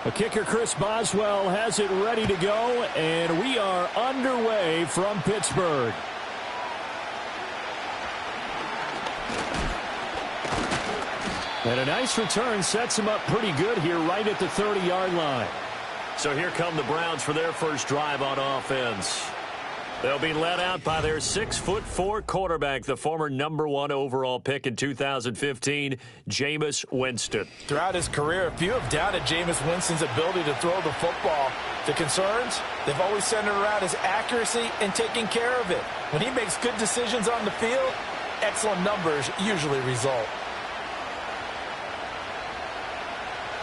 The kicker, Chris Boswell, has it ready to go, and we are underway from Pittsburgh. And a nice return sets him up pretty good here right at the 30-yard line. So here come the Browns for their first drive on offense. They'll be led out by their 6'4" quarterback, the former #1 overall pick in 2015, Jameis Winston. Throughout his career, few have doubted Jameis Winston's ability to throw the football. The concerns, they've always centered around his accuracy and taking care of it. When he makes good decisions on the field, excellent numbers usually result.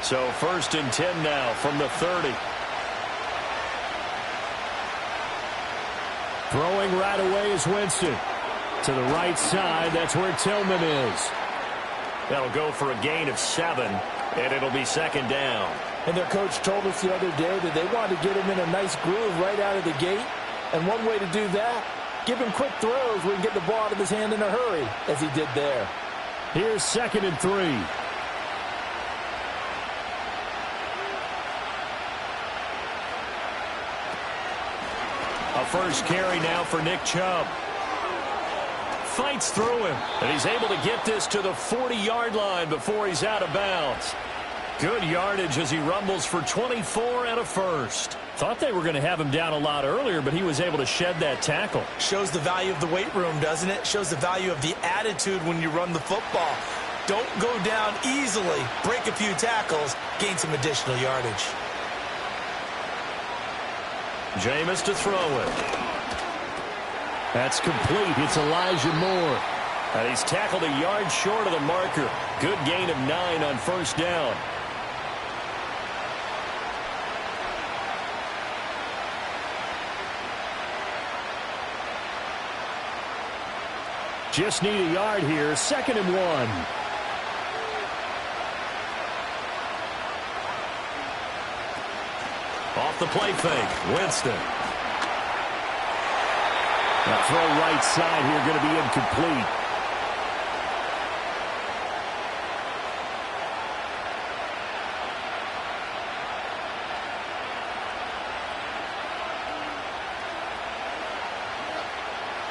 So 1st and 10 now from the 30. Throwing right away is Winston. To the right side, that's where Tillman is. That'll go for a gain of 7, and it'll be 2nd down. And their coach told us the other day that they wanted to get him in a nice groove right out of the gate. And one way to do that, give him quick throws where he can get the ball out of his hand in a hurry, as he did there. Here's 2nd and 3. A first carry now for Nick Chubb. Fights through him, and he's able to get this to the 40-yard line before he's out of bounds. Good yardage as he rumbles for 24 and a first. Thought they were going to have him down a lot earlier, but he was able to shed that tackle. Shows the value of the weight room, doesn't it? Shows the value of the attitude when you run the football. Don't go down easily. Break a few tackles. Gain some additional yardage. Jameis to throw it. That's complete. It's Elijah Moore. And he's tackled a yard short of the marker. Good gain of 9 on 1st down. Just need a yard here. 2nd and 1. Off the play fake, Winston. That throw right side here going to be incomplete.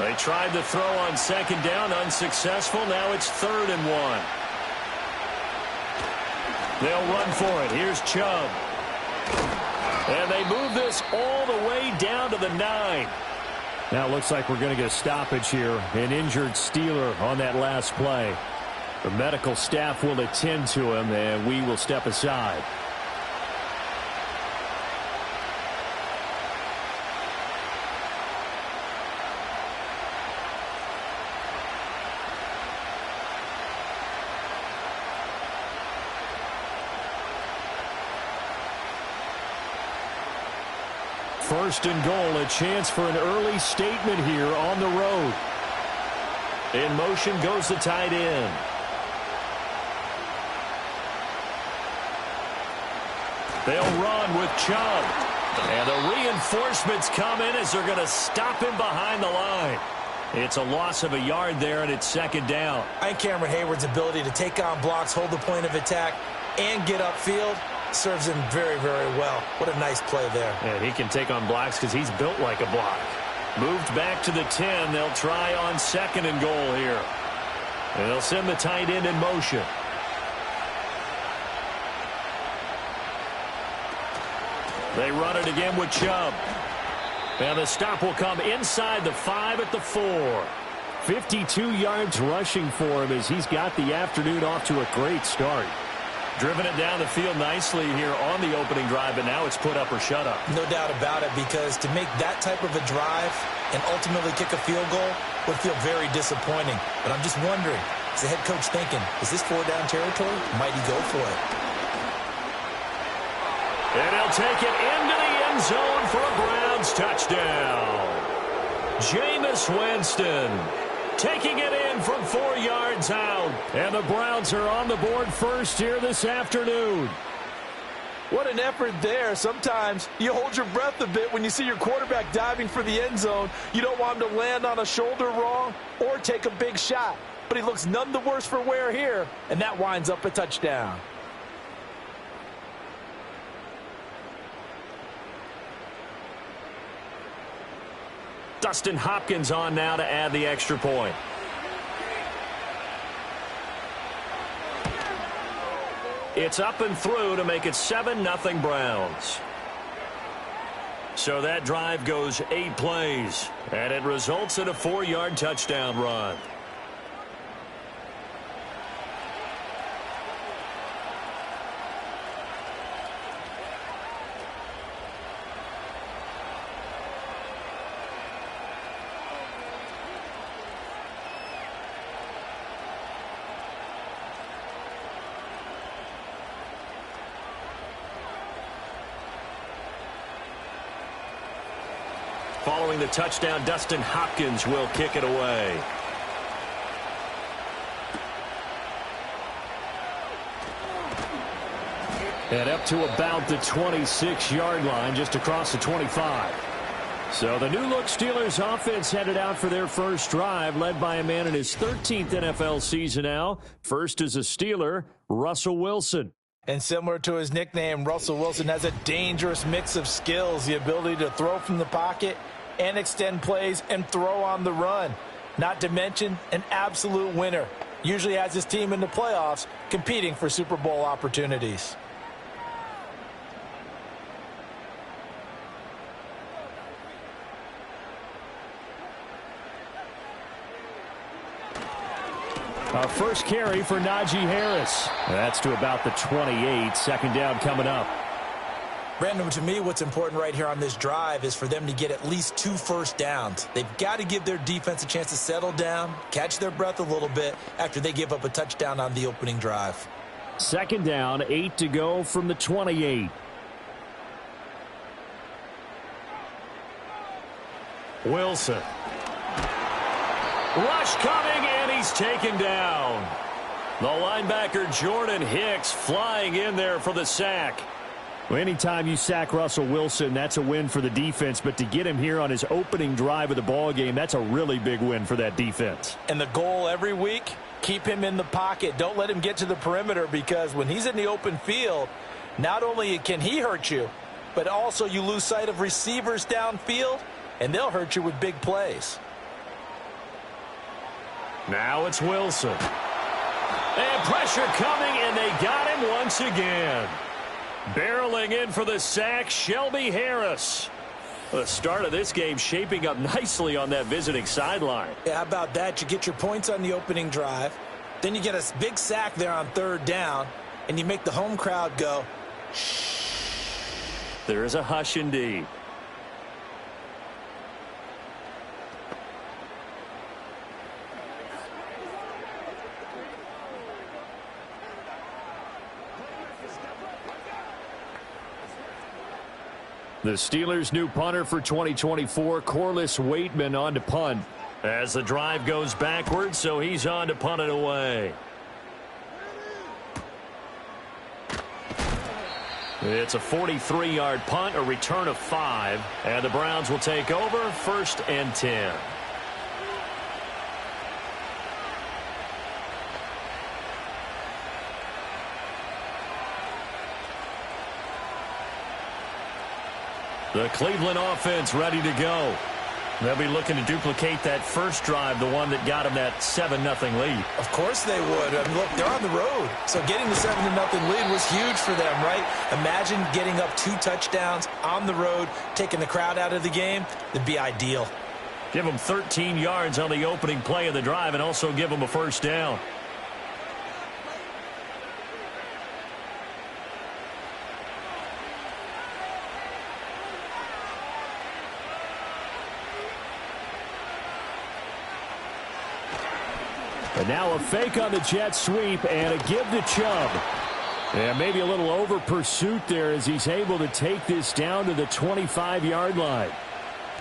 They tried to throw on 2nd down, unsuccessful. Now it's 3rd and 1. They'll run for it. Here's Chubb. And they move this all the way down to the 9. Now it looks like we're going to get a stoppage here. An injured Steeler on that last play. The medical staff will attend to him, and we will step aside. First and goal, a chance for an early statement here on the road. In motion goes the tight end. They'll run with Chubb. And the reinforcements come in as they're going to stop him behind the line. It's a loss of a yard there, and it's 2nd down. I think Cameron Hayward's ability to take on blocks, hold the point of attack, and get upfield serves him very, very well. What a nice play there. And he can take on blocks because he's built like a block. Moved back to the 10. They'll try on 2nd and goal here. And they'll send the tight end in motion. They run it again with Chubb. And the stop will come inside the 5 at the 4. 52 yards rushing for him as he's got the afternoon off to a great start. Driven it down the field nicely here on the opening drive, but now it's put up or shut up. No doubt about it, because to make that type of a drive and ultimately kick a field goal would feel very disappointing. But I'm just wondering, is the head coach thinking, is this 4-down territory? Might he go for it? And he'll take it into the end zone for a Browns touchdown. Jameis Winston taking it in from 4 yards out. And the Browns are on the board first here this afternoon. What an effort there. Sometimes you hold your breath a bit when you see your quarterback diving for the end zone. You don't want him to land on a shoulder wrong or take a big shot. But he looks none the worse for wear here, and that winds up a touchdown. Dustin Hopkins on now to add the extra point. It's up and through to make it 7-0 Browns. So that drive goes 8 plays, and it results in a 4-yard touchdown run. Following the touchdown, Dustin Hopkins will kick it away. And up to about the 26-yard line, just across the 25. So the new-look Steelers offense headed out for their first drive, led by a man in his 13th NFL season now. First as a Steeler, Russell Wilson. And similar to his nickname, Russell Wilson has a dangerous mix of skills, the ability to throw from the pocket and extend plays and throw on the run. Not to mention an absolute winner. Usually has his team in the playoffs competing for Super Bowl opportunities. Our first carry for Najee Harris. That's to about the 28. Second down coming up. Brandon, to me, what's important right here on this drive is for them to get at least 2 first downs. They've got to give their defense a chance to settle down, catch their breath a little bit after they give up a touchdown on the opening drive. Second down, 8 to go from the 28. Wilson. Rush coming, and he's taken down. The linebacker Jordan Hicks flying in there for the sack. Well, anytime you sack Russell Wilson, that's a win for the defense. But to get him here on his opening drive of the ball game, that's a really big win for that defense. And the goal every week, keep him in the pocket. Don't let him get to the perimeter, because when he's in the open field, not only can he hurt you, but also you lose sight of receivers downfield, and they'll hurt you with big plays. Now it's Wilson. And pressure coming, and they got him once again. Barreling in for the sack, Shelby Harris. The start of this game shaping up nicely on that visiting sideline. Yeah, how about that? You get your points on the opening drive. Then you get a big sack there on 3rd down, and you make the home crowd go, shh. There is a hush indeed. The Steelers' new punter for 2024, Corliss Waitman, on to punt. As the drive goes backwards, so he's on to punt it away. It's a 43-yard punt, a return of 5, and the Browns will take over 1st and 10. The Cleveland offense ready to go. They'll be looking to duplicate that first drive, the one that got them that 7-0 lead. Of course they would. I mean, look, they're on the road. So getting the 7-0 lead was huge for them, right? Imagine getting up 2 touchdowns on the road, taking the crowd out of the game. That'd be ideal. Give them 13 yards on the opening play of the drive and also give them a first down. And now a fake on the jet sweep and a give to Chubb. And maybe a little over pursuit there as he's able to take this down to the 25-yard line.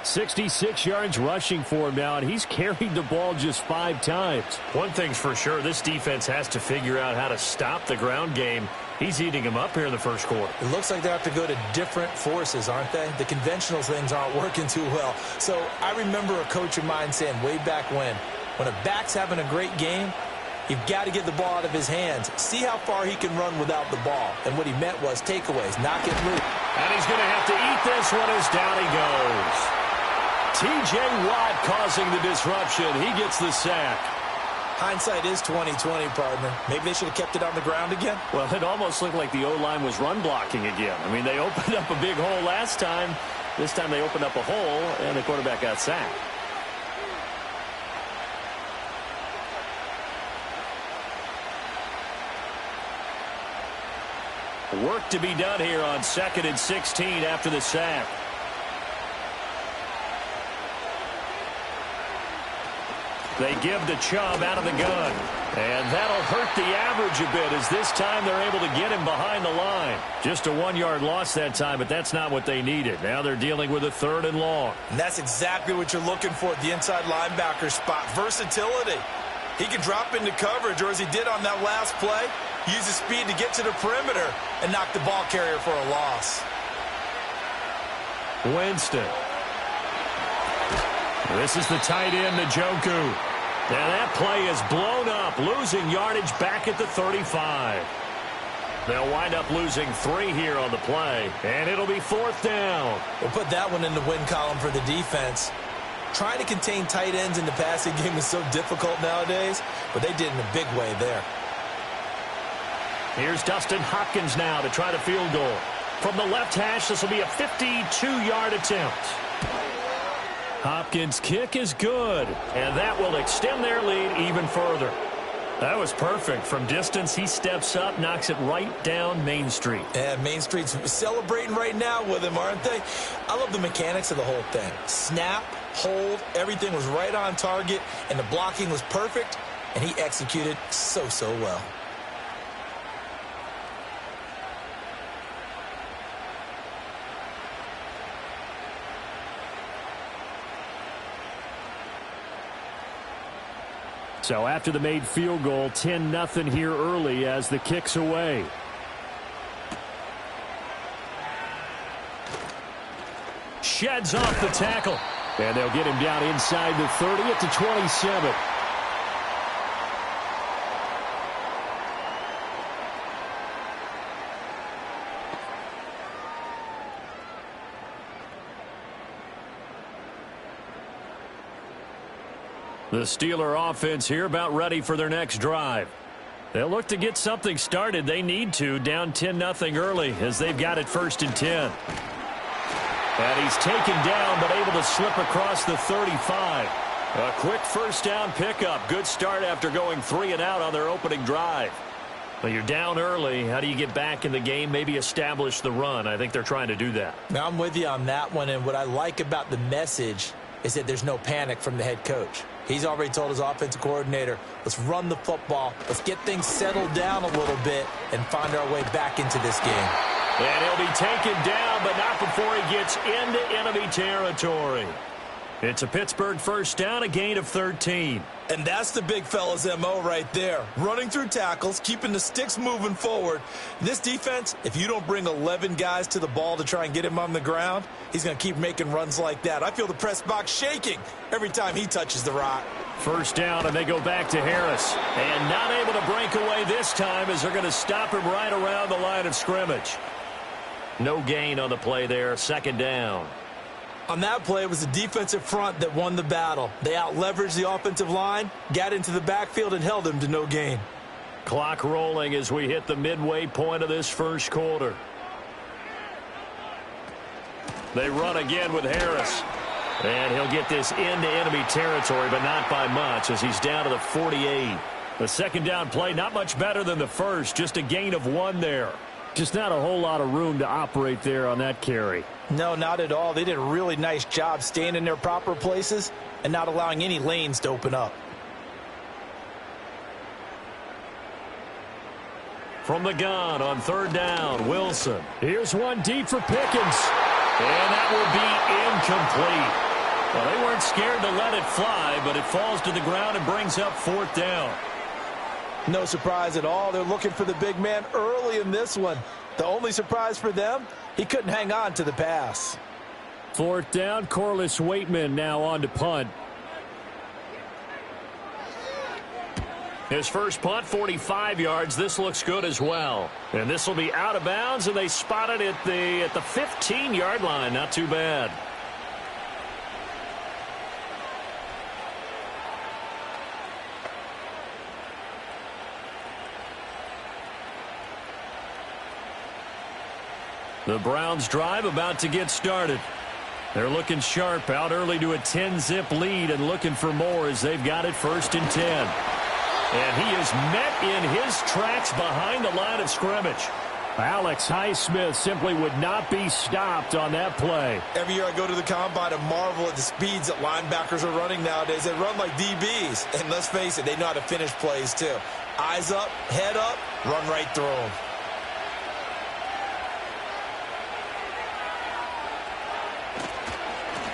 66 yards rushing for him now, and he's carried the ball just 5 times. One thing's for sure, this defense has to figure out how to stop the ground game. He's eating him up here in the first quarter. It looks like they have to go to different forces, aren't they? The conventional things aren't working too well. So I remember a coach of mine saying way back when a back's having a great game, you've got to get the ball out of his hands. See how far he can run without the ball. And what he meant was takeaways, knock it loose. And he's going to have to eat this one as down he goes. T.J. Watt causing the disruption. He gets the sack. Hindsight is 20/20, partner. Maybe they should have kept it on the ground again. Well, it almost looked like the O-line was run blocking again. I mean, they opened up a big hole last time. This time they opened up a hole, and the quarterback got sacked. Work to be done here on 2nd and 16 after the sack. They give to Chubb out of the gun. And that'll hurt the average a bit as this time they're able to get him behind the line. Just a 1-yard loss that time, but that's not what they needed. Now they're dealing with a 3rd and long. And that's exactly what you're looking for at the inside linebacker spot. Versatility. He can drop into coverage, or as he did on that last play, use his speed to get to the perimeter and knock the ball carrier for a loss. Winston. This is the tight end, Njoku. And that play is blown up, losing yardage back at the 35. They'll wind up losing 3 here on the play, and it'll be 4th down. We'll put that one in the win column for the defense. Trying to contain tight ends in the passing game is so difficult nowadays, but they did in a big way there. Here's Dustin Hopkins now to try the field goal. From the left hash, this will be a 52-yard attempt. Hopkins' kick is good, and that will extend their lead even further. That was perfect. From distance, he steps up, knocks it right down Main Street. Yeah, Main Street's celebrating right now with him, aren't they? I love the mechanics of the whole thing. Snap, hold, everything was right on target, and the blocking was perfect, and he executed so well. So after the made field goal, 10-0 here early as the kick's away. Sheds off the tackle. And they'll get him down inside the 30 at the 27. The Steeler offense here about ready for their next drive. They'll look to get something started. They need to, down 10-0 early as they've got it 1st and 10. And he's taken down but able to slip across the 35. A quick 1st down pickup. Good start after going 3 and out on their opening drive. Well, you're down early. How do you get back in the game? Maybe establish the run. I think they're trying to do that. Now, I'm with you on that one, and what I like about the message is that there's no panic from the head coach. He's already told his offensive coordinator, let's run the football, let's get things settled down a little bit and find our way back into this game. And he'll be taken down, but not before he gets into enemy territory. It's a Pittsburgh 1st down, a gain of 13. And that's the big fella's MO right there. Running through tackles, keeping the sticks moving forward. This defense, if you don't bring 11 guys to the ball to try and get him on the ground, he's going to keep making runs like that. I feel the press box shaking every time he touches the rock. 1st down, and they go back to Harris. And not able to break away this time as they're going to stop him right around the line of scrimmage. No gain on the play there, 2nd down. On that play, it was the defensive front that won the battle. They out-leveraged the offensive line, got into the backfield, and held him to no gain. Clock rolling as we hit the midway point of this 1st quarter. They run again with Harris. And he'll get this into enemy territory, but not by much as he's down to the 48. The 2nd down play, not much better than the first, just a gain of 1 there. Just not a whole lot of room to operate there on that carry. No, not at all. They did a really nice job staying in their proper places and not allowing any lanes to open up. From the gun on 3rd down, Wilson. Here's one deep for Pickens. And that will be incomplete. Well, they weren't scared to let it fly, but it falls to the ground and brings up 4th down. No surprise at all. They're looking for the big man early in this one. The only surprise for them, he couldn't hang on to the pass. 4th down, Corliss Waitman now on to punt. His first punt, 45 yards. This looks good as well. And this will be out of bounds, and they spot it at the 15-yard line. Not too bad. The Browns drive about to get started. They're looking sharp, out early to a 10-zip lead and looking for more as they've got it 1st and 10. And he is met in his tracks behind the line of scrimmage. Alex Highsmith simply would not be stopped on that play. Every year I go to the combine and marvel at the speeds that linebackers are running nowadays. They run like DBs. And let's face it, they know how to finish plays too. Eyes up, head up, run right through them.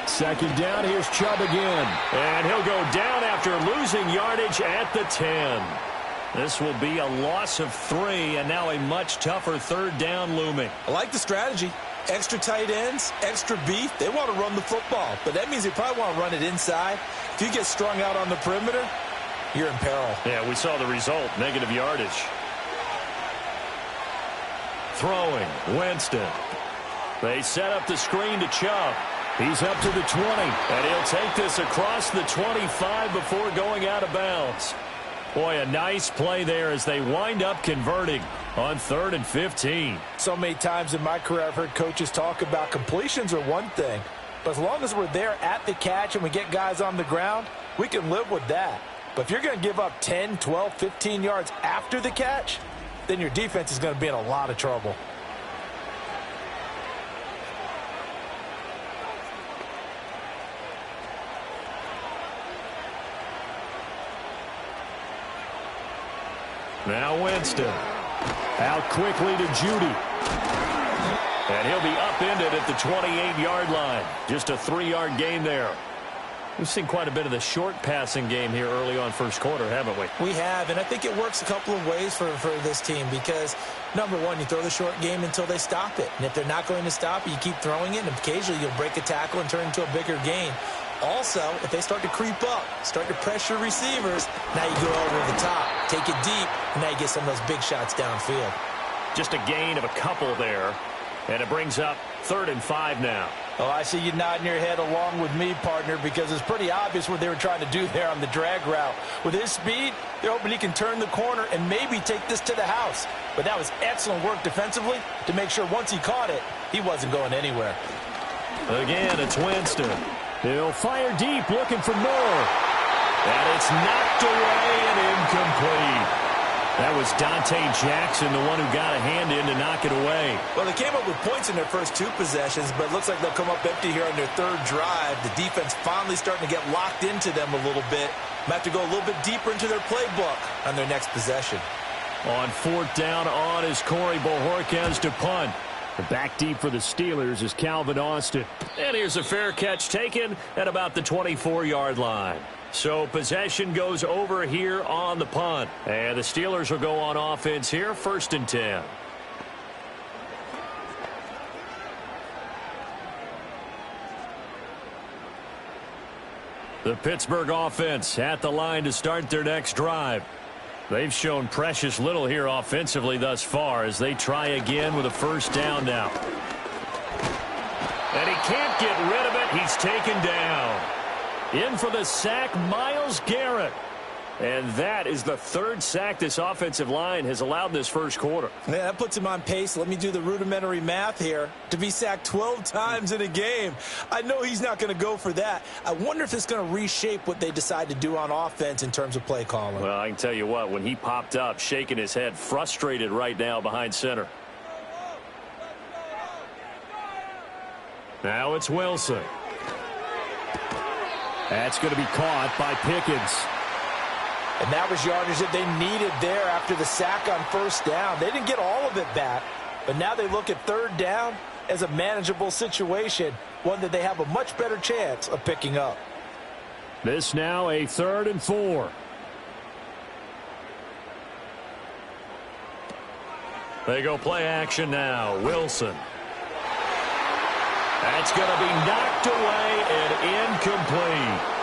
Second down, here's Chubb again. And he'll go down after losing yardage at the 10. This will be a loss of 3, and now a much tougher 3rd down looming. I like the strategy. Extra tight ends, extra beef. They want to run the football, but that means they probably want to run it inside. If you get strung out on the perimeter, you're in peril. Yeah, we saw the result, negative yardage. Throwing, Winston. They set up the screen to Chubb. He's up to the 20. And he'll take this across the 25 before going out of bounds. Boy, a nice play there as they wind up converting on 3rd and 15. So many times in my career I've heard coaches talk about completions are one thing, but as long as we're there at the catch and we get guys on the ground, we can live with that. But if you're going to give up 10, 12, 15 yards after the catch, then your defense is going to be in a lot of trouble. Now Winston. Out quickly to Judy. And he'll be upended at the 28-yard line. Just a 3-yard gain there. We've seen quite a bit of the short passing game here early on 1st quarter, haven't we? We have, and I think it works a couple of ways for this team because, number one, you throw the short game until they stop it. And if they're not going to stop it, you keep throwing it, and occasionally you'll break a tackle and turn it into a bigger gain. Also, if they start to creep up, start to pressure receivers, now you go over the top, take it deep, and now you get some of those big shots downfield. Just a gain of a couple there, and it brings up 3rd and 5 now. Oh, I see you nodding your head along with me, partner, because it's pretty obvious what they were trying to do there on the drag route. With his speed, they're hoping he can turn the corner and maybe take this to the house. But that was excellent work defensively to make sure once he caught it, he wasn't going anywhere. Again, it's Winston. He'll fire deep, looking for more. And it's knocked away and incomplete. That was Dante Jackson, the one who got a hand in to knock it away. Well, they came up with points in their first 2 possessions, but it looks like they'll come up empty here on their 3rd drive. The defense finally starting to get locked into them a little bit. Might have to go a little bit deeper into their playbook on their next possession. On 4th down on is Corey Bojorquez to punt. The back deep for the Steelers is Calvin Austin. And here's a fair catch taken at about the 24-yard line. So possession goes over here on the punt. And the Steelers will go on offense here, 1st and 10. The Pittsburgh offense at the line to start their next drive. They've shown precious little here offensively thus far as they try again with a 1st down now. And he can't get rid of it. He's taken down. In for the sack, Myles Garrett. And that is the 3rd sack this offensive line has allowed in this 1st quarter. Yeah, that puts him on pace. Let me do the rudimentary math here. To be sacked 12 times in a game. I know he's not going to go for that. I wonder if it's going to reshape what they decide to do on offense in terms of play calling. Well, I can tell you what, when he popped up, shaking his head, frustrated right now behind center. Now it's Wilson. That's going to be caught by Pickens. And that was yardage that they needed there after the sack on 1st down. They didn't get all of it back, but now they look at 3rd down as a manageable situation, one that they have a much better chance of picking up. This now a 3rd and 4. They go play action now. Wilson. That's going to be knocked away and incomplete.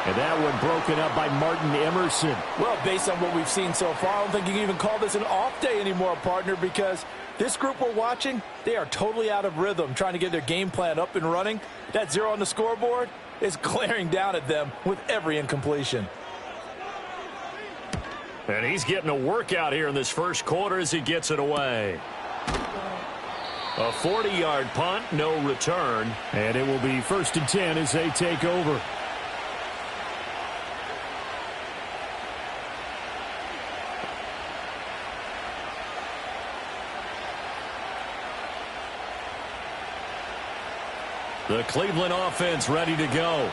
And that one broken up by Martin Emerson. Well, based on what we've seen so far, I don't think you can even call this an off day anymore, partner, because this group we're watching, they are totally out of rhythm, trying to get their game plan up and running. That 0 on the scoreboard is glaring down at them with every incompletion. And he's getting a workout here in this 1st quarter as he gets it away. A 40-yard punt, no return. And it will be 1st and 10 as they take over. The Cleveland offense ready to go.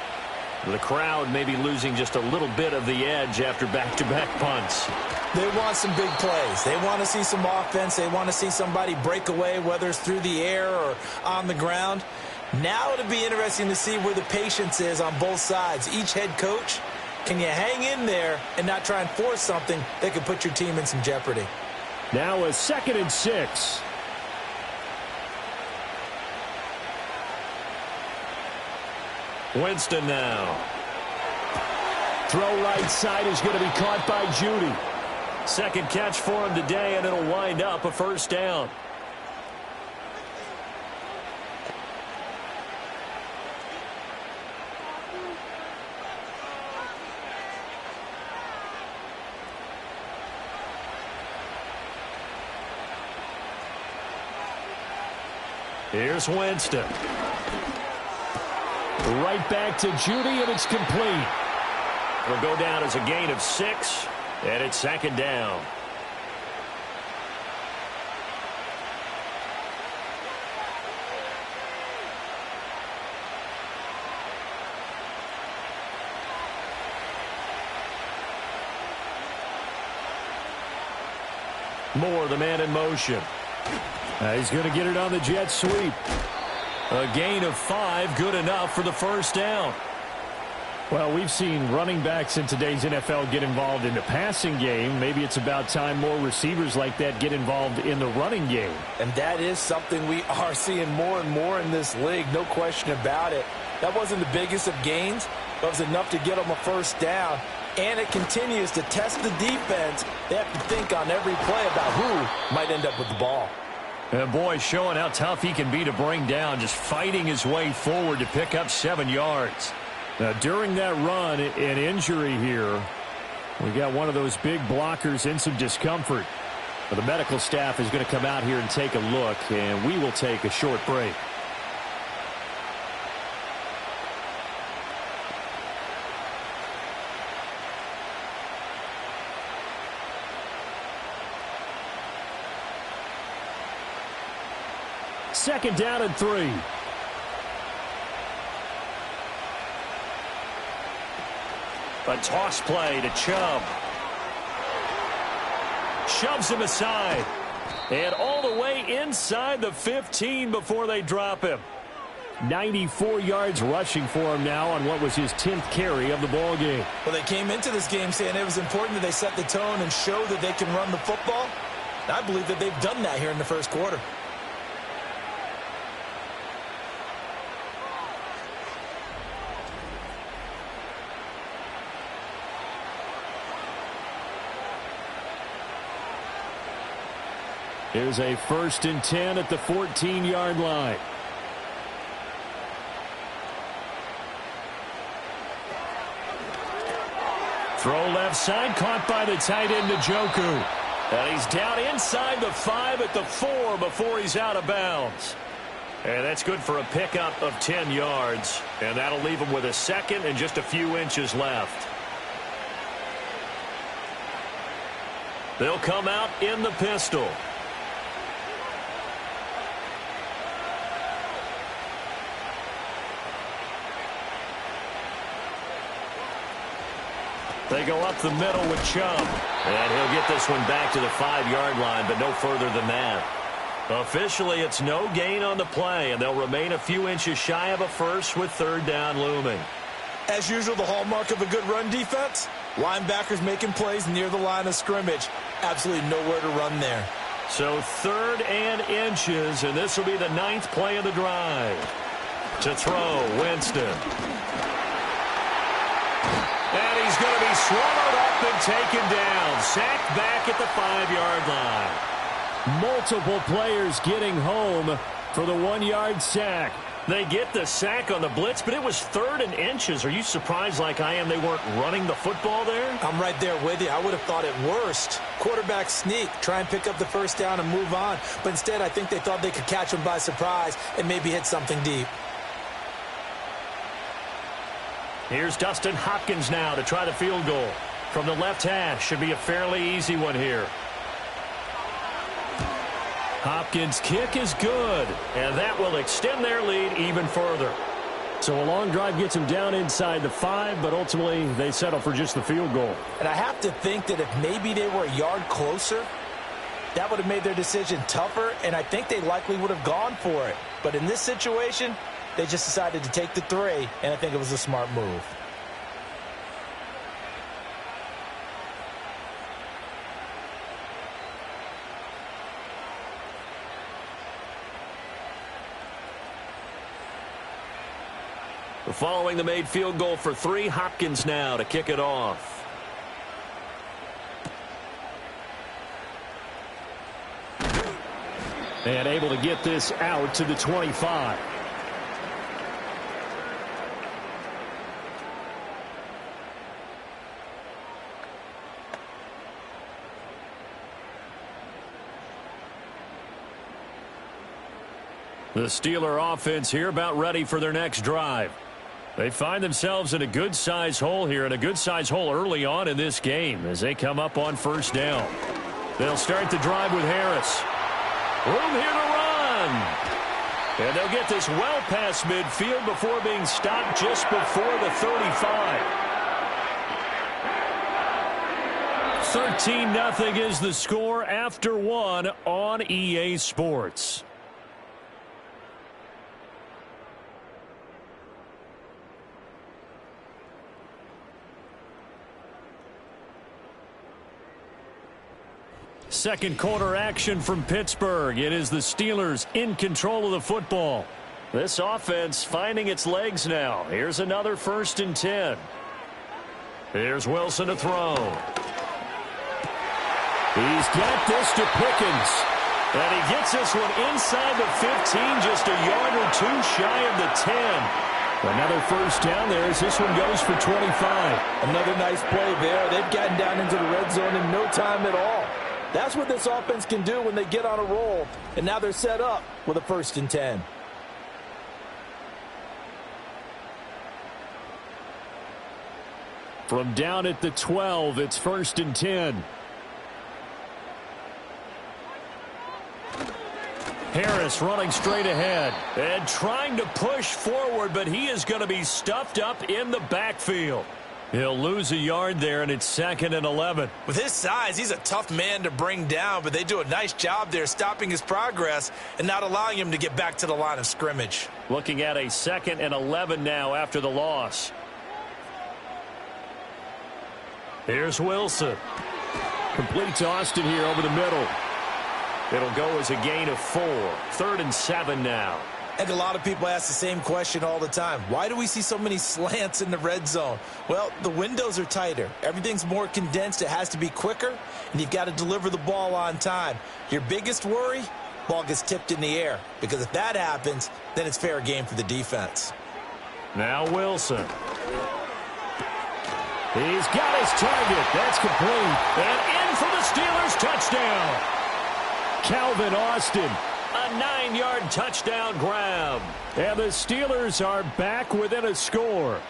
The crowd maybe losing just a little bit of the edge after back-to-back punts. They want some big plays. They want to see some offense. They want to see somebody break away, whether it's through the air or on the ground. Now it'll be interesting to see where the patience is on both sides. Each head coach, can you hang in there and not try and force something that could put your team in some jeopardy? Now a 2nd and 6. Winston now. Throw right side is going to be caught by Judy. Second catch for him today, and it'll wind up a 1st down. Here's Winston. Right back to Judy, and it's complete. It'll go down as a gain of 6, and it's 2nd down. Moore, the man in motion. He's going to get it on the jet sweep. A gain of 5, good enough for the 1st down. Well, we've seen running backs in today's NFL get involved in the passing game. Maybe it's about time more receivers like that get involved in the running game. And that is something we are seeing more and more in this league, no question about it. That wasn't the biggest of gains, but it was enough to get them a 1st down. And it continues to test the defense. They have to think on every play about who might end up with the ball. And boy, showing how tough he can be to bring down, just fighting his way forward to pick up 7 yards. Now, during that run, an injury here. We got one of those big blockers in some discomfort. But the medical staff is going to come out here and take a look, and we will take a short break. Second down and 3. A toss play to Chubb. Shoves him aside. And all the way inside the 15 before they drop him. 94 yards rushing for him now on what was his 10th carry of the ball game. Well, they came into this game saying it was important that they set the tone and show that they can run the football. And I believe that they've done that here in the 1st quarter. Here's a 1st and 10 at the 14-yard line. Throw left side, caught by the tight end Njoku. And he's down inside the 5 at the 4 before he's out of bounds. And that's good for a pickup of 10 yards. And that'll leave him with a 2nd and just a few inches left. They'll come out in the pistol. They go up the middle with Chubb. And he'll get this one back to the 5-yard line, but no further than that. Officially, it's no gain on the play, and they'll remain a few inches shy of a 1st with 3rd down looming. As usual, the hallmark of a good run defense, linebackers making plays near the line of scrimmage. Absolutely nowhere to run there. So 3rd and inches, and this will be the 9th play of the drive. To throw, Winston. And he's going to be swallowed up and taken down. Sacked back at the 5-yard line. Multiple players getting home for the 1-yard sack. They get the sack on the blitz, but it was 3rd and inches. Are you surprised like I am they weren't running the football there? I'm right there with you. I would have thought at worst, quarterback sneak, try and pick up the first down and move on. But instead, I think they thought they could catch him by surprise and maybe hit something deep. Here's Dustin Hopkins now to try the field goal. From the left hash, should be a fairly easy one here. Hopkins' kick is good, and that will extend their lead even further. So a long drive gets them down inside the 5, but ultimately they settle for just the field goal. And I have to think that if maybe they were a yard closer, that would have made their decision tougher, and I think they likely would have gone for it. But in this situation, they just decided to take the 3, and I think it was a smart move. Following the made field goal for 3, Hopkins now to kick it off. And able to get this out to the 25. The Steeler offense here about ready for their next drive. They find themselves in a good-sized hole here, and a good-sized hole early on in this game as they come up on first down. They'll start the drive with Harris. Room here to run. And they'll get this well past midfield before being stopped just before the 35. 13-0 is the score after 1 on EA Sports. Second quarter action from Pittsburgh. It is the Steelers in control of the football. This offense finding its legs now. Here's another 1st and 10. Here's Wilson to throw. He's got this to Pickens. And he gets this one inside the 15, just a yard or 2 shy of the 10. Another first down there as this one goes for 25. Another nice play there. They've gotten down into the red zone in no time at all. That's what this offense can do when they get on a roll. And now they're set up with a 1st and 10. From down at the 12, it's 1st and 10. Harris running straight ahead and trying to push forward, but he is going to be stuffed up in the backfield. He'll lose a yard there, and it's 2nd and 11. With his size, he's a tough man to bring down, but they do a nice job there stopping his progress and not allowing him to get back to the line of scrimmage. Looking at a 2nd and 11 now after the loss. Here's Wilson. Complete to Austin here over the middle. It'll go as a gain of 4. 3rd and 7 now. And a lot of people ask the same question all the time. Why do we see so many slants in the red zone? Well, the windows are tighter. Everything's more condensed. It has to be quicker, and you've got to deliver the ball on time. Your biggest worry, ball gets tipped in the air, because if that happens, then it's fair game for the defense. Now Wilson. He's got his target. That's complete. And in for the Steelers touchdown. Calvin Austin. A 9-yard touchdown grab. And the Steelers are back within a score.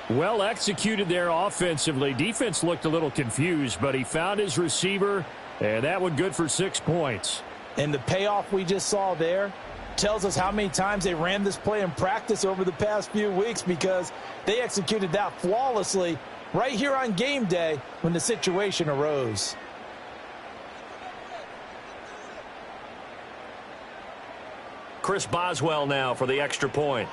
Well executed there offensively. Defense looked a little confused, but he found his receiver, and that one good for 6 points. And the payoff we just saw there tells us how many times they ran this play in practice over the past few weeks, because they executed that flawlessly right here on game day when the situation arose. Chris Boswell now for the extra point.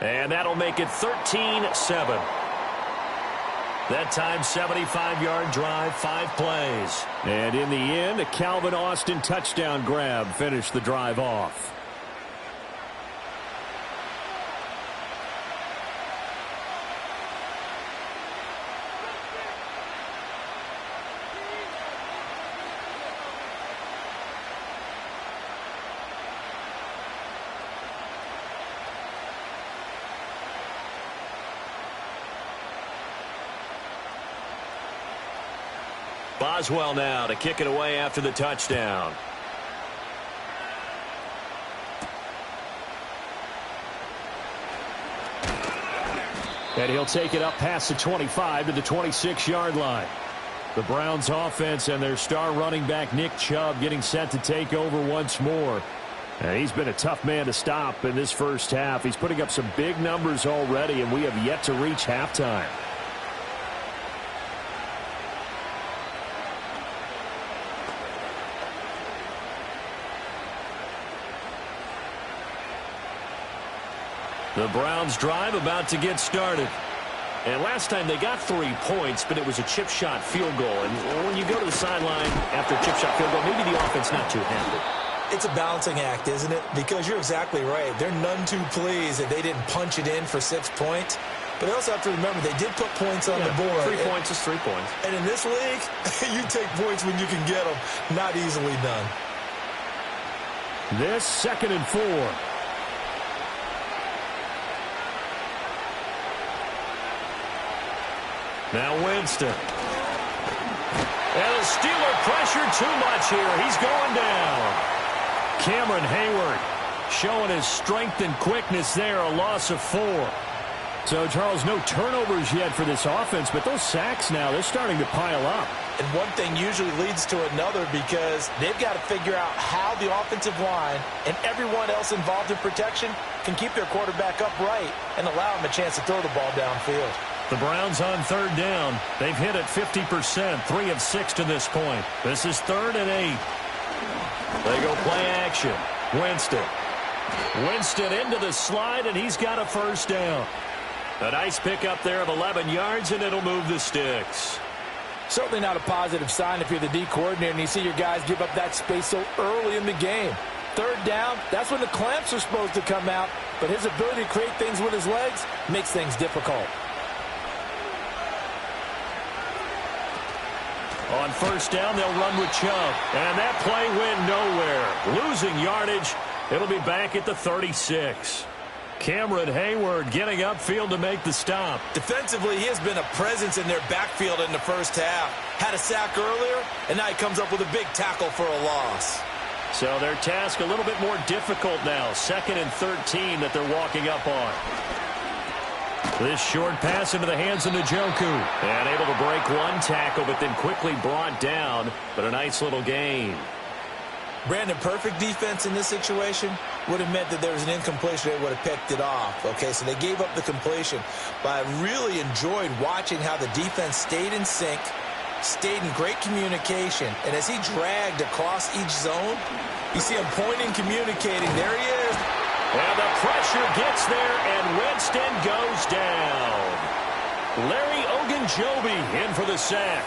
And that'll make it 13-7. That time, 75-yard drive, 5 plays. And in the end, a Calvin Austin touchdown grab finished the drive off. Boswell now to kick it away after the touchdown. And he'll take it up past the 25 to the 26-yard line. The Browns offense and their star running back Nick Chubb getting set to take over once more. And he's been a tough man to stop in this first half. He's putting up some big numbers already, and we have yet to reach halftime. The Browns drive about to get started. And last time they got 3 points, but it was a chip shot field goal. And when you go to the sideline after a chip shot field goal, maybe the offense not too happy. It's a balancing act, isn't it? Because you're exactly right. They're none too pleased that they didn't punch it in for 6 points. But they also have to remember they did put points on the board. 3 points is 3 points. And in this league, you take points when you can get them. Not easily done. This 2nd and 4. Now Winston. And the Steeler pressure too much here. He's going down. Cameron Hayward showing his strength and quickness there, a loss of 4. So, Charles, no turnovers yet for this offense, but those sacks now, they're starting to pile up. And one thing usually leads to another because they've got to figure out how the offensive line and everyone else involved in protection can keep their quarterback upright and allow him a chance to throw the ball downfield. The Browns on 3rd down. They've hit it 50%, 3 of 6 to this point. This is 3rd and 8. They go play action. Winston. Winston into the slide, and he's got a 1st down. A nice pickup there of 11 yards, and it'll move the sticks. Certainly not a positive sign if you're the D coordinator and you see your guys give up that space so early in the game. 3rd down, that's when the clamps are supposed to come out, but his ability to create things with his legs makes things difficult. On 1st down, they'll run with Chubb. And that play went nowhere. Losing yardage. It'll be back at the 36. Cameron Hayward getting upfield to make the stop. Defensively, he has been a presence in their backfield in the first half. Had a sack earlier, and now he comes up with a big tackle for a loss. So their task a little bit more difficult now. 2nd and 13 that they're walking up on. This short pass into the hands of Njoku. And able to break one tackle, but then quickly brought down. But a nice little gain. Brandon, perfect defense in this situation would have meant that there was an incompletion. They would have picked it off. Okay, so they gave up the completion. But I really enjoyed watching how the defense stayed in sync, stayed in great communication. And as he dragged across each zone, you see him pointing, communicating. There he is. And the pressure gets there, and Winston goes down. Larry Ogunjobi in for the sack.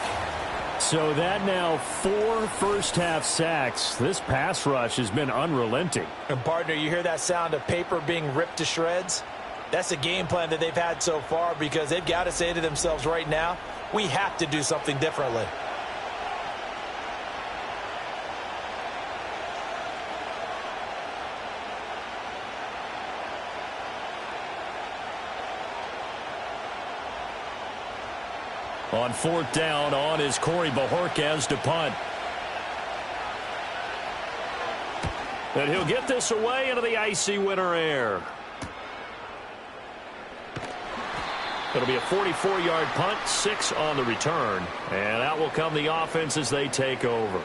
So that now 4 first-half sacks. This pass rush has been unrelenting. And, partner, you hear that sound of paper being ripped to shreds? That's the game plan that they've had so far because they've got to say to themselves right now, we have to do something differently. On 4th down, on is Corey Bojorquez to punt. And he'll get this away into the icy winter air. It'll be a 44-yard punt, 6 on the return. And out will come the offense as they take over.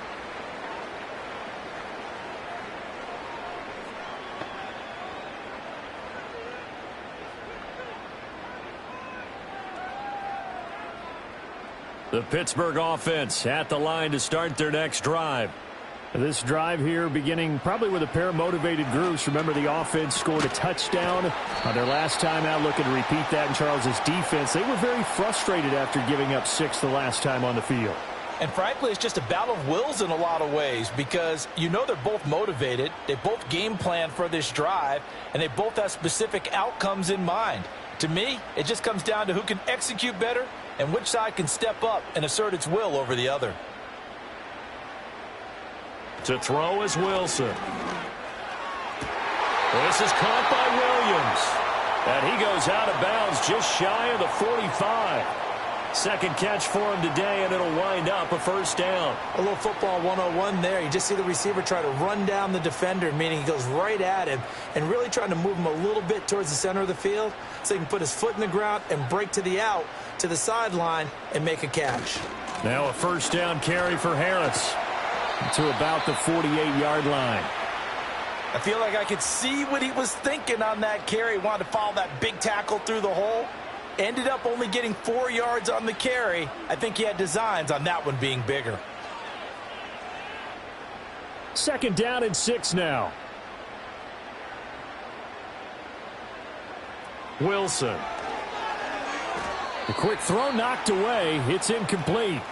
The Pittsburgh offense at the line to start their next drive. This drive here beginning probably with a pair of motivated groups. Remember, the offense scored a touchdown on their last time out. Looking to repeat that in Charles's defense. They were very frustrated after giving up 6 the last time on the field. And frankly, it's just a battle of wills in a lot of ways because you know they're both motivated. They both game plan for this drive, and they both have specific outcomes in mind. To me, it just comes down to who can execute better and which side can step up and assert its will over the other. To throw is Wilson. This is caught by Williams. And he goes out of bounds just shy of the 45. Second catch for him today, and it'll wind up a first down. A little football 101 there. You just see the receiver try to run down the defender, meaning he goes right at him and really trying to move him a little bit towards the center of the field so he can put his foot in the ground and break to the out, to the sideline, and make a catch. Now a first down carry for Harris to about the 48-yard line. I feel like I could see what he was thinking on that carry. He wanted to follow that big tackle through the hole. Ended up only getting 4 yards on the carry. I think he had designs on that one being bigger. Second down and 6 now. Wilson. The quick throw knocked away. It's incomplete.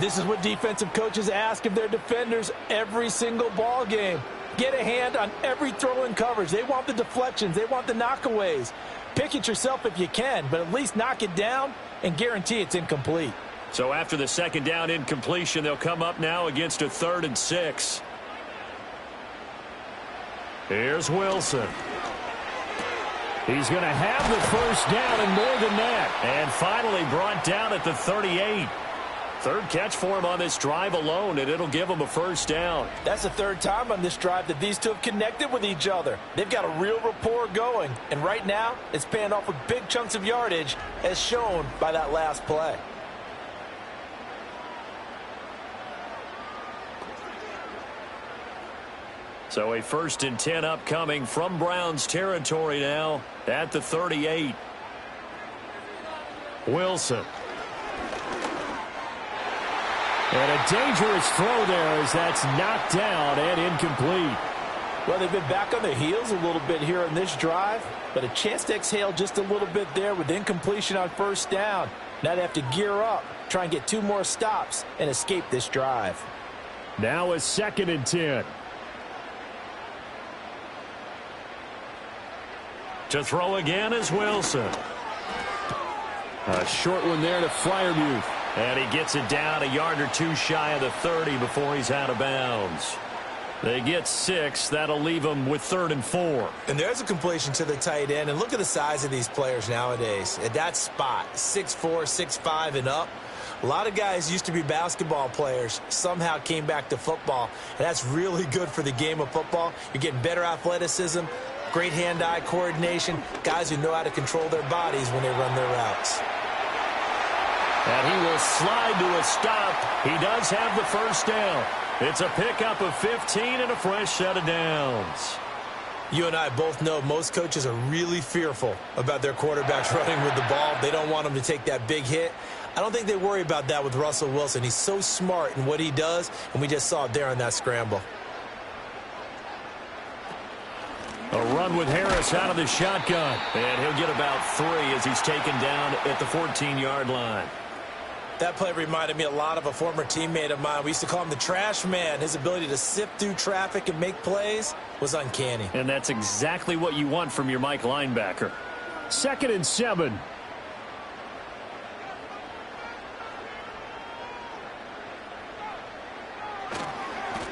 This is what defensive coaches ask of their defenders every single ball game. Get a hand on every throw in coverage. They want the deflections. They want the knockaways. Pick it yourself if you can, but at least knock it down and guarantee it's incomplete. So after the second down incompletion, they'll come up now against a 3rd and 6. Here's Wilson. He's going to have the first down and more than that. And finally brought down at the 38. Third catch for him on this drive alone, and it'll give him a first down. That's the third time on this drive that these two have connected with each other. They've got a real rapport going, and right now it's paying off with big chunks of yardage as shown by that last play. So a 1st and 10 upcoming from Browns territory now at the 38. Wilson. And a dangerous throw there as that's knocked down and incomplete. Well, they've been back on their heels a little bit here on this drive, but a chance to exhale just a little bit there with incompletion on first down. Now they have to gear up, try and get 2 more stops and escape this drive. Now a 2nd and 10. To throw again is Wilson. A short one there to Freiermuth. And he gets it down a yard or 2 shy of the 30 before he's out of bounds. They get 6. That'll leave them with 3rd and 4. And there's a completion to the tight end. And look at the size of these players nowadays. At that spot, 6'4", 6'5", and up. A lot of guys used to be basketball players, somehow came back to football. And that's really good for the game of football. You're getting better athleticism, great hand-eye coordination, guys who know how to control their bodies when they run their routes. And he will slide to a stop. He does have the first down. It's a pickup of 15 and a fresh set of downs. You and I both know most coaches are really fearful about their quarterbacks running with the ball. They don't want them to take that big hit. I don't think they worry about that with Russell Wilson. He's so smart in what he does, and we just saw it there on that scramble. A run with Harris out of the shotgun. And he'll get about 3 as he's taken down at the 14-yard line. That play reminded me a lot of a former teammate of mine. We used to call him the trash man. His ability to sift through traffic and make plays was uncanny. And that's exactly what you want from your Mike linebacker. 2nd and 7.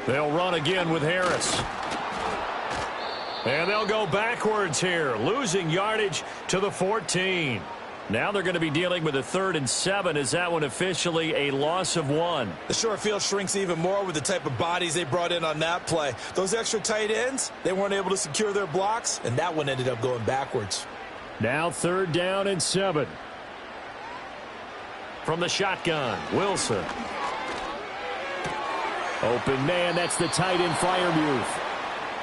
They'll run again with Harris. And they'll go backwards here, losing yardage to the 14. Now they're going to be dealing with a 3rd and 7. Is that one officially a loss of 1? The short field shrinks even more with the type of bodies they brought in on that play. Those extra tight ends, they weren't able to secure their blocks, and that one ended up going backwards. Now 3rd down and 7. From the shotgun, Wilson. Open man, that's the tight end Freiermuth.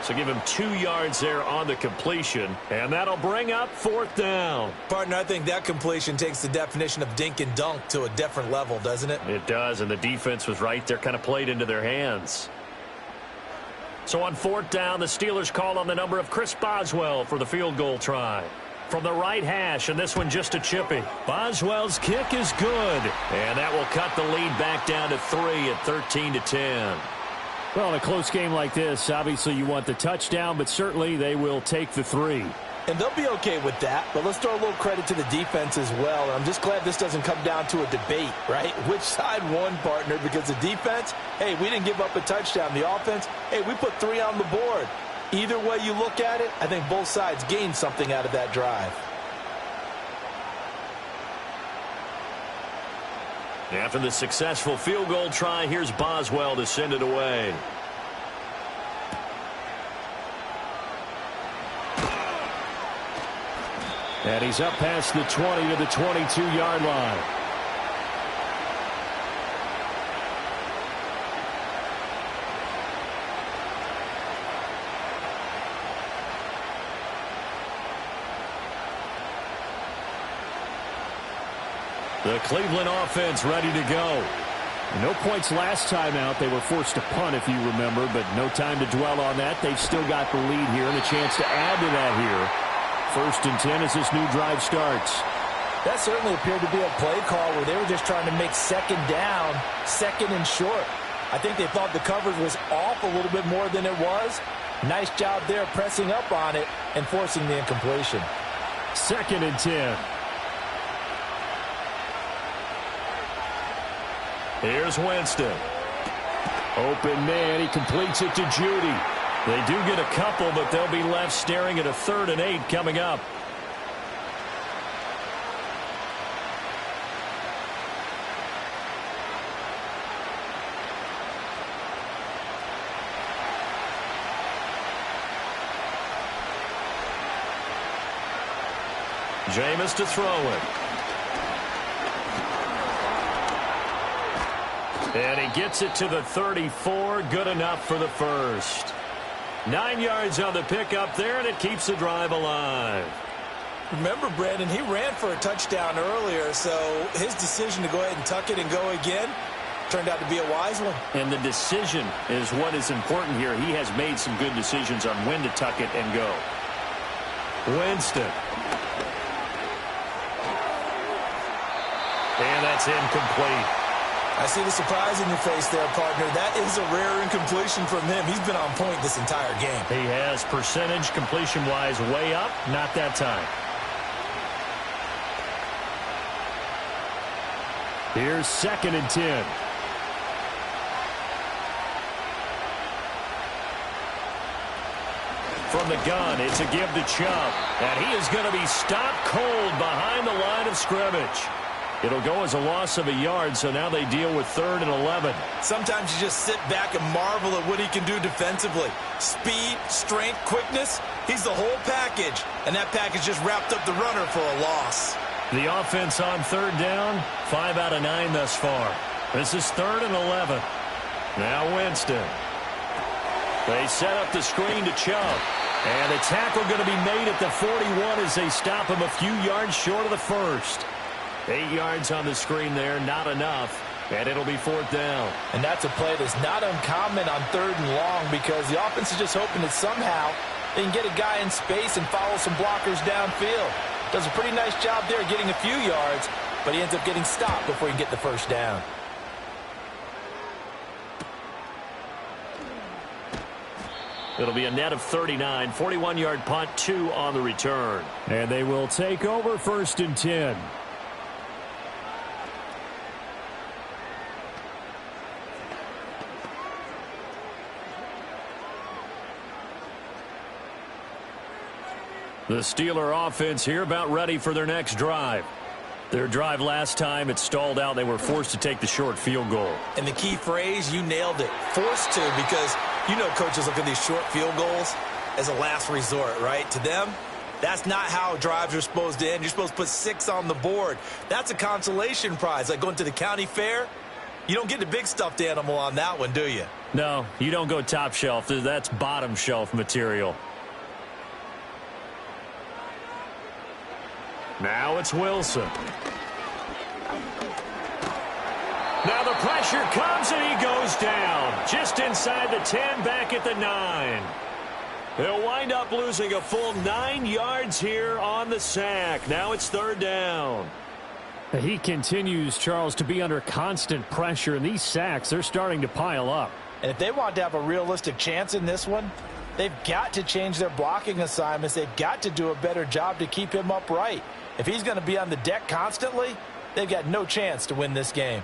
So give him 2 yards there on the completion, and that'll bring up 4th down. Partner, I think that completion takes the definition of dink and dunk to a different level, doesn't it? It does, and the defense was right there, kind of played into their hands. So on 4th down, the Steelers call on the number of Chris Boswell for the field goal try. From the right hash, and this one just a chippy. Boswell's kick is good, and that will cut the lead back down to 3 at 13-10. Well, in a close game like this, obviously you want the touchdown, but certainly they will take the 3. And they'll be okay with that, but let's throw a little credit to the defense as well. And I'm just glad this doesn't come down to a debate, right? Which side won, partner? Because the defense, hey, we didn't give up a touchdown. The offense, hey, we put 3 on the board. Either way you look at it, I think both sides gained something out of that drive. After the successful field goal try, here's Boswell to send it away. And he's up past the 20 to the 22-yard line. The Cleveland offense ready to go. No points last time out. They were forced to punt, if you remember, but no time to dwell on that. They've still got the lead here and a chance to add to that here. 1st and 10 as this new drive starts. That certainly appeared to be a play call where they were just trying to make second down, second and short. I think they thought the coverage was off a little bit more than it was. Nice job there pressing up on it and forcing the incompletion. 2nd and 10. Here's Winston. Open man. He completes it to Judy. They do get a couple, but they'll be left staring at a 3rd and 8 coming up. Jameis to throw it. And he gets it to the 34. Good enough for the first. 9 yards on the pickup there, and it keeps the drive alive. Remember, Brandon, he ran for a touchdown earlier, so his decision to go ahead and tuck it and go again turned out to be a wise one. And the decision is what is important here. He has made some good decisions on when to tuck it and go. Winston. And that's incomplete. I see the surprise in your face there, partner. That is a rare incompletion from him. He's been on point this entire game. He has percentage completion-wise way up. Not that time. Here's 2nd and 10. From the gun, it's a give to Chubb. And he is going to be stopped cold behind the line of scrimmage. It'll go as a loss of a yard, so now they deal with 3rd and 11. Sometimes you just sit back and marvel at what he can do defensively. Speed, strength, quickness, he's the whole package. And that package just wrapped up the runner for a loss. The offense on 3rd down, 5 out of 9 thus far. This is 3rd and 11. Now Winston. They set up the screen to Chubb. And the tackle going to be made at the 41 as they stop him a few yards short of the first. 8 yards on the screen there, not enough, and it'll be 4th down. And that's a play that's not uncommon on 3rd and long because the offense is just hoping that somehow they can get a guy in space and follow some blockers downfield. Does a pretty nice job there getting a few yards, but he ends up getting stopped before he can get the first down. It'll be a net of 39, 41-yard punt, 2 on the return. And they will take over 1st and 10. The Steeler offense here about ready for their next drive. Their drive last time, it stalled out. They were forced to take the short field goal. And the key phrase, you nailed it, forced to, because you know coaches look at these short field goals as a last resort, right? To them, that's not how drives are supposed to end. You're supposed to put 6 on the board. That's a consolation prize, like going to the county fair. You don't get the big stuffed animal on that one, do you? No, you don't go top shelf. That's bottom shelf material. Now it's Wilson. Now the pressure comes and he goes down. Just inside the 10, back at the 9. He'll wind up losing a full 9 yards here on the sack. Now it's 3rd down. He continues, Charles, to be under constant pressure, and these sacks, they're starting to pile up. And if they want to have a realistic chance in this one, they've got to change their blocking assignments. They've got to do a better job to keep him upright. If he's going to be on the deck constantly, they've got no chance to win this game.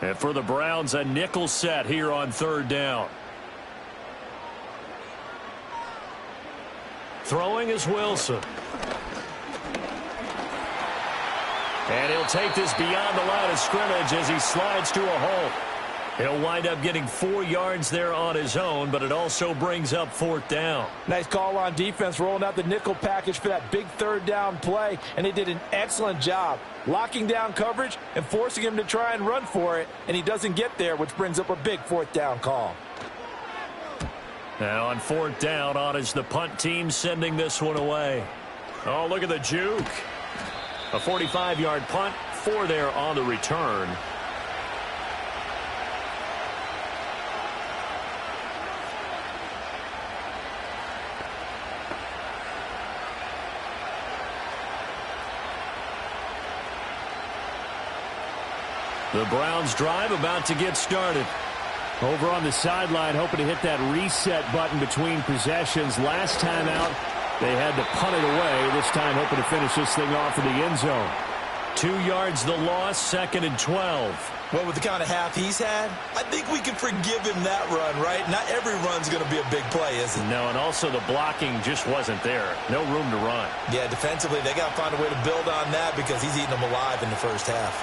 And for the Browns, a nickel set here on 3rd down. Throwing is Wilson. And he'll take this beyond the line of scrimmage as he slides to a halt. He'll wind up getting 4 yards there on his own, but it also brings up 4th down. Nice call on defense, rolling out the nickel package for that big 3rd down play, and they did an excellent job locking down coverage and forcing him to try and run for it, and he doesn't get there, which brings up a big 4th down call. Now on 4th down, on is the punt team sending this one away. Oh, look at the juke. A 45-yard punt, 4 there on the return. The Browns drive about to get started. Over on the sideline, hoping to hit that reset button between possessions. Last time out, they had to punt it away. This time, hoping to finish this thing off in the end zone. 2 yards the loss, 2nd and 12. Well, with the kind of half he's had, I think we can forgive him that run, right? Not every run's going to be a big play, is it? No, and also the blocking just wasn't there. No room to run. Yeah, defensively, they got to find a way to build on that because he's eating them alive in the first half.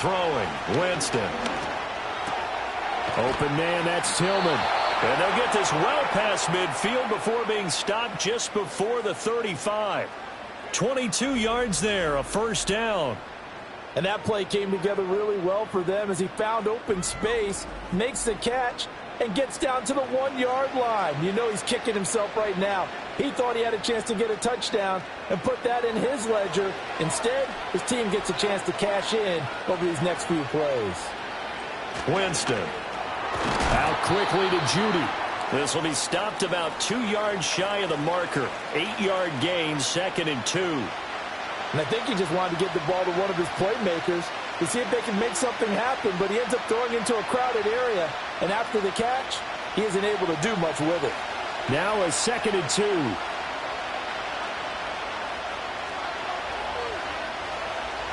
Throwing, Winston. Open man, that's Tillman. And they'll get this well past midfield before being stopped just before the 35. 22 yards there, a 1st down. And that play came together really well for them as he found open space, makes the catch, and gets down to the 1-yard line. You know he's kicking himself right now. He thought he had a chance to get a touchdown and put that in his ledger. Instead, his team gets a chance to cash in over these next few plays. Winston. Out quickly to Judy. This will be stopped about 2 yards shy of the marker. 8-yard gain, 2nd and 2. And I think he just wanted to get the ball to one of his playmakers to see if they can make something happen, but he ends up throwing into a crowded area. And after the catch, he isn't able to do much with it. Now a 2nd and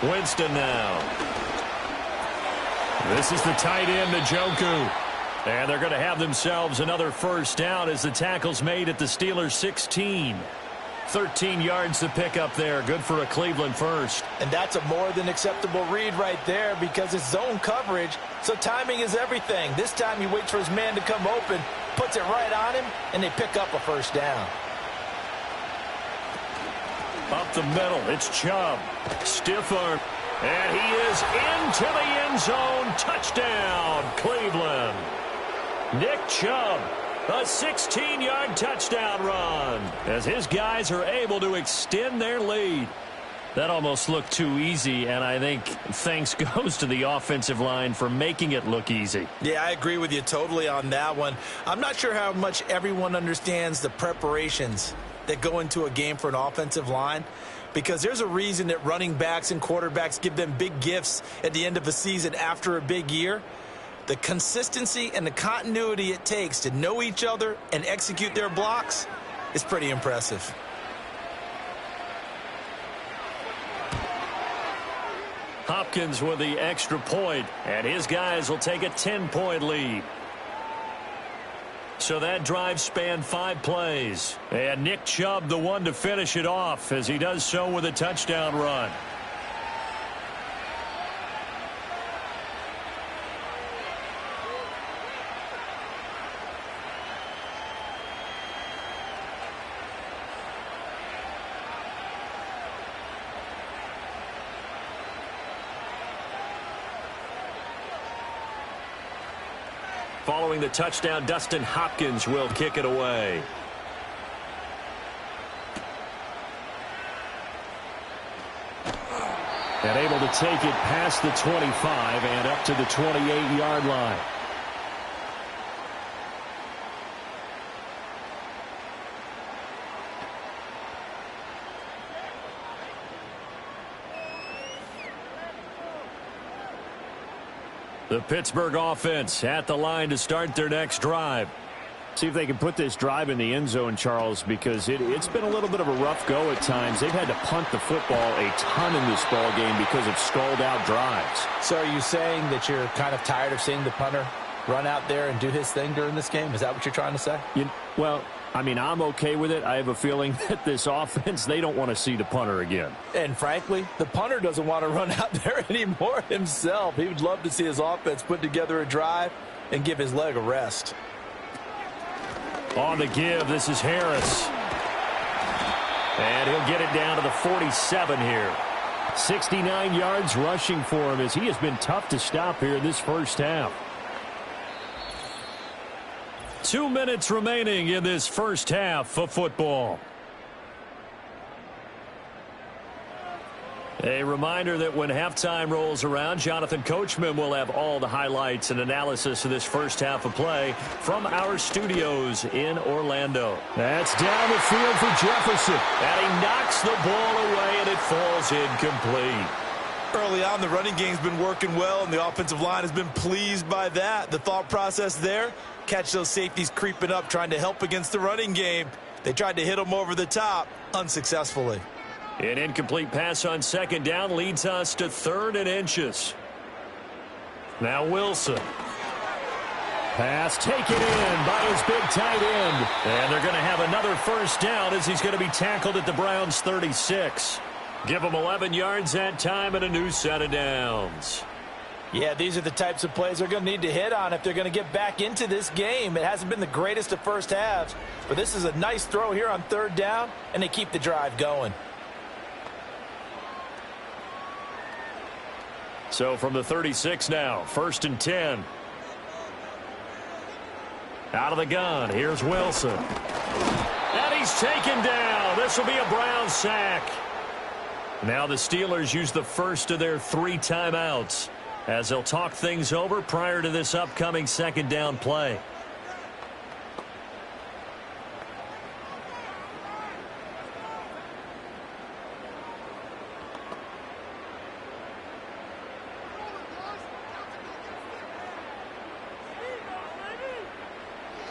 2. Winston now. This is the tight end, Njoku. And they're going to have themselves another 1st down as the tackle's made at the Steelers' 16. 13 yards to pick up there. Good for a Cleveland first. And that's a more than acceptable read right there because it's zone coverage, so timing is everything. This time he waits for his man to come open, puts it right on him, and they pick up a 1st down. Up the middle, it's Chubb. Stiff arm. And he is into the end zone. Touchdown, Cleveland. Nick Chubb, a 16-yard touchdown run as his guys are able to extend their lead. That almost looked too easy, and I think thanks goes to the offensive line for making it look easy. Yeah, I agree with you totally on that one. I'm not sure how much everyone understands the preparations that go into a game for an offensive line, because there's a reason that running backs and quarterbacks give them big gifts at the end of a season after a big year. The consistency and the continuity it takes to know each other and execute their blocks is pretty impressive. Hopkins with the extra point, and his guys will take a 10-point lead. So that drive spanned 5 plays. And Nick Chubb, the one to finish it off, as he does so with a touchdown run. Following the touchdown, Dustin Hopkins will kick it away. And able to take it past the 25 and up to the 28-yard line. The Pittsburgh offense at the line to start their next drive. See if they can put this drive in the end zone, Charles, because it's been a little bit of a rough go at times. They've had to punt the football a ton in this ball game because of stalled-out drives. So are you saying that you're kind of tired of seeing the punter run out there and do his thing during this game? Is that what you're trying to say? Well, I mean, I'm okay with it. I have a feeling that this offense, they don't want to see the punter again. And frankly, the punter doesn't want to run out there anymore himself. He would love to see his offense put together a drive and give his leg a rest. On the give, this is Harris. And he'll get it down to the 47 here. 69 yards rushing for him as he has been tough to stop here in this first half. 2 minutes remaining in this first half of football. A reminder that when halftime rolls around, Jonathan Coachman will have all the highlights and analysis of this first half of play from our studios in Orlando. That's down the field for Jefferson. And he knocks the ball away, and it falls incomplete. Early on, the running game's been working well, and the offensive line has been pleased by that. The thought process there, catch those safeties creeping up, trying to help against the running game. They tried to hit them over the top, unsuccessfully. An incomplete pass on second down leads us to 3rd and inches. Now Wilson. Pass taken in by his big tight end. And they're going to have another first down as he's going to be tackled at the Browns' 36. Give him 11 yards that time and a new set of downs. Yeah, these are the types of plays they're going to need to hit on if they're going to get back into this game. It hasn't been the greatest of first halves, but this is a nice throw here on 3rd down, and they keep the drive going. So from the 36 now, 1st and 10. Out of the gun, here's Wilson. And he's taken down. This will be a Brown sack. Now the Steelers use the first of their 3 timeouts as they'll talk things over prior to this upcoming 2nd down play.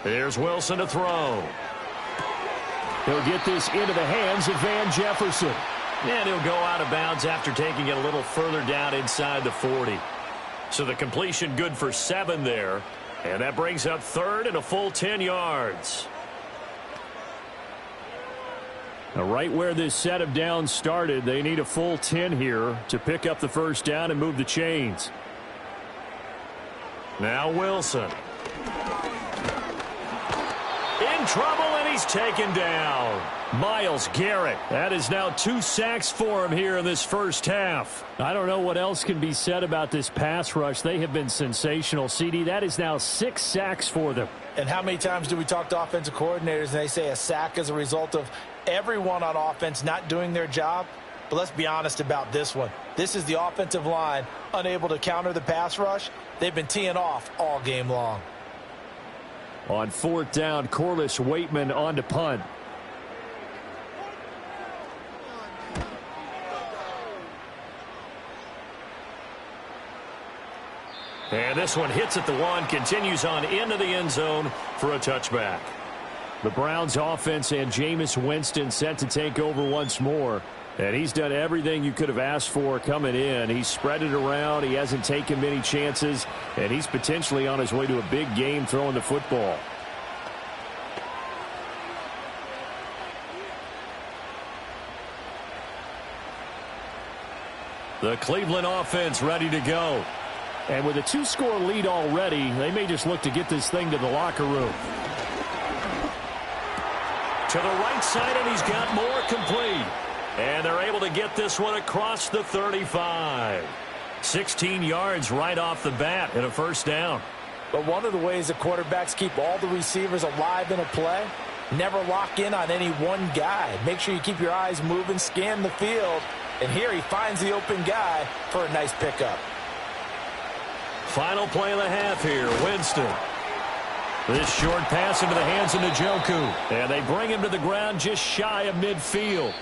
Here's Wilson to throw. He'll get this into the hands of Van Jefferson. And he'll go out of bounds after taking it a little further down inside the 40. So the completion good for 7 there. And that brings up 3rd and a full 10 yards. Now right where this set of downs started, they need a full 10 here to pick up the first down and move the chains. Now Wilson. In trouble, and he's taken down. Myles Garrett. That is now 2 sacks for him here in this first half. I don't know what else can be said about this pass rush. They have been sensational, CD. That is now 6 sacks for them. And how many times do we talk to offensive coordinators and they say a sack is a result of everyone on offense not doing their job? But let's be honest about this one. This is the offensive line unable to counter the pass rush. They've been teeing off all game long. On 4th down, Corliss Waitman on to punt. And this one hits at the 1, continues on into the end zone for a touchback. The Browns offense and Jameis Winston set to take over once more. And he's done everything you could have asked for coming in. He's spread it around. He hasn't taken many chances. And he's potentially on his way to a big game throwing the football. The Cleveland offense ready to go. And with a 2-score lead already, they may just look to get this thing to the locker room. To the right side, and he's got more complete. And they're able to get this one across the 35. 16 yards right off the bat and a first down. But one of the ways the quarterbacks keep all the receivers alive in a play, never lock in on any one guy. Make sure you keep your eyes moving, scan the field. And here he finds the open guy for a nice pickup. Final play of the half here, Winston. This short pass into the hands of Njoku. And they bring him to the ground just shy of midfield.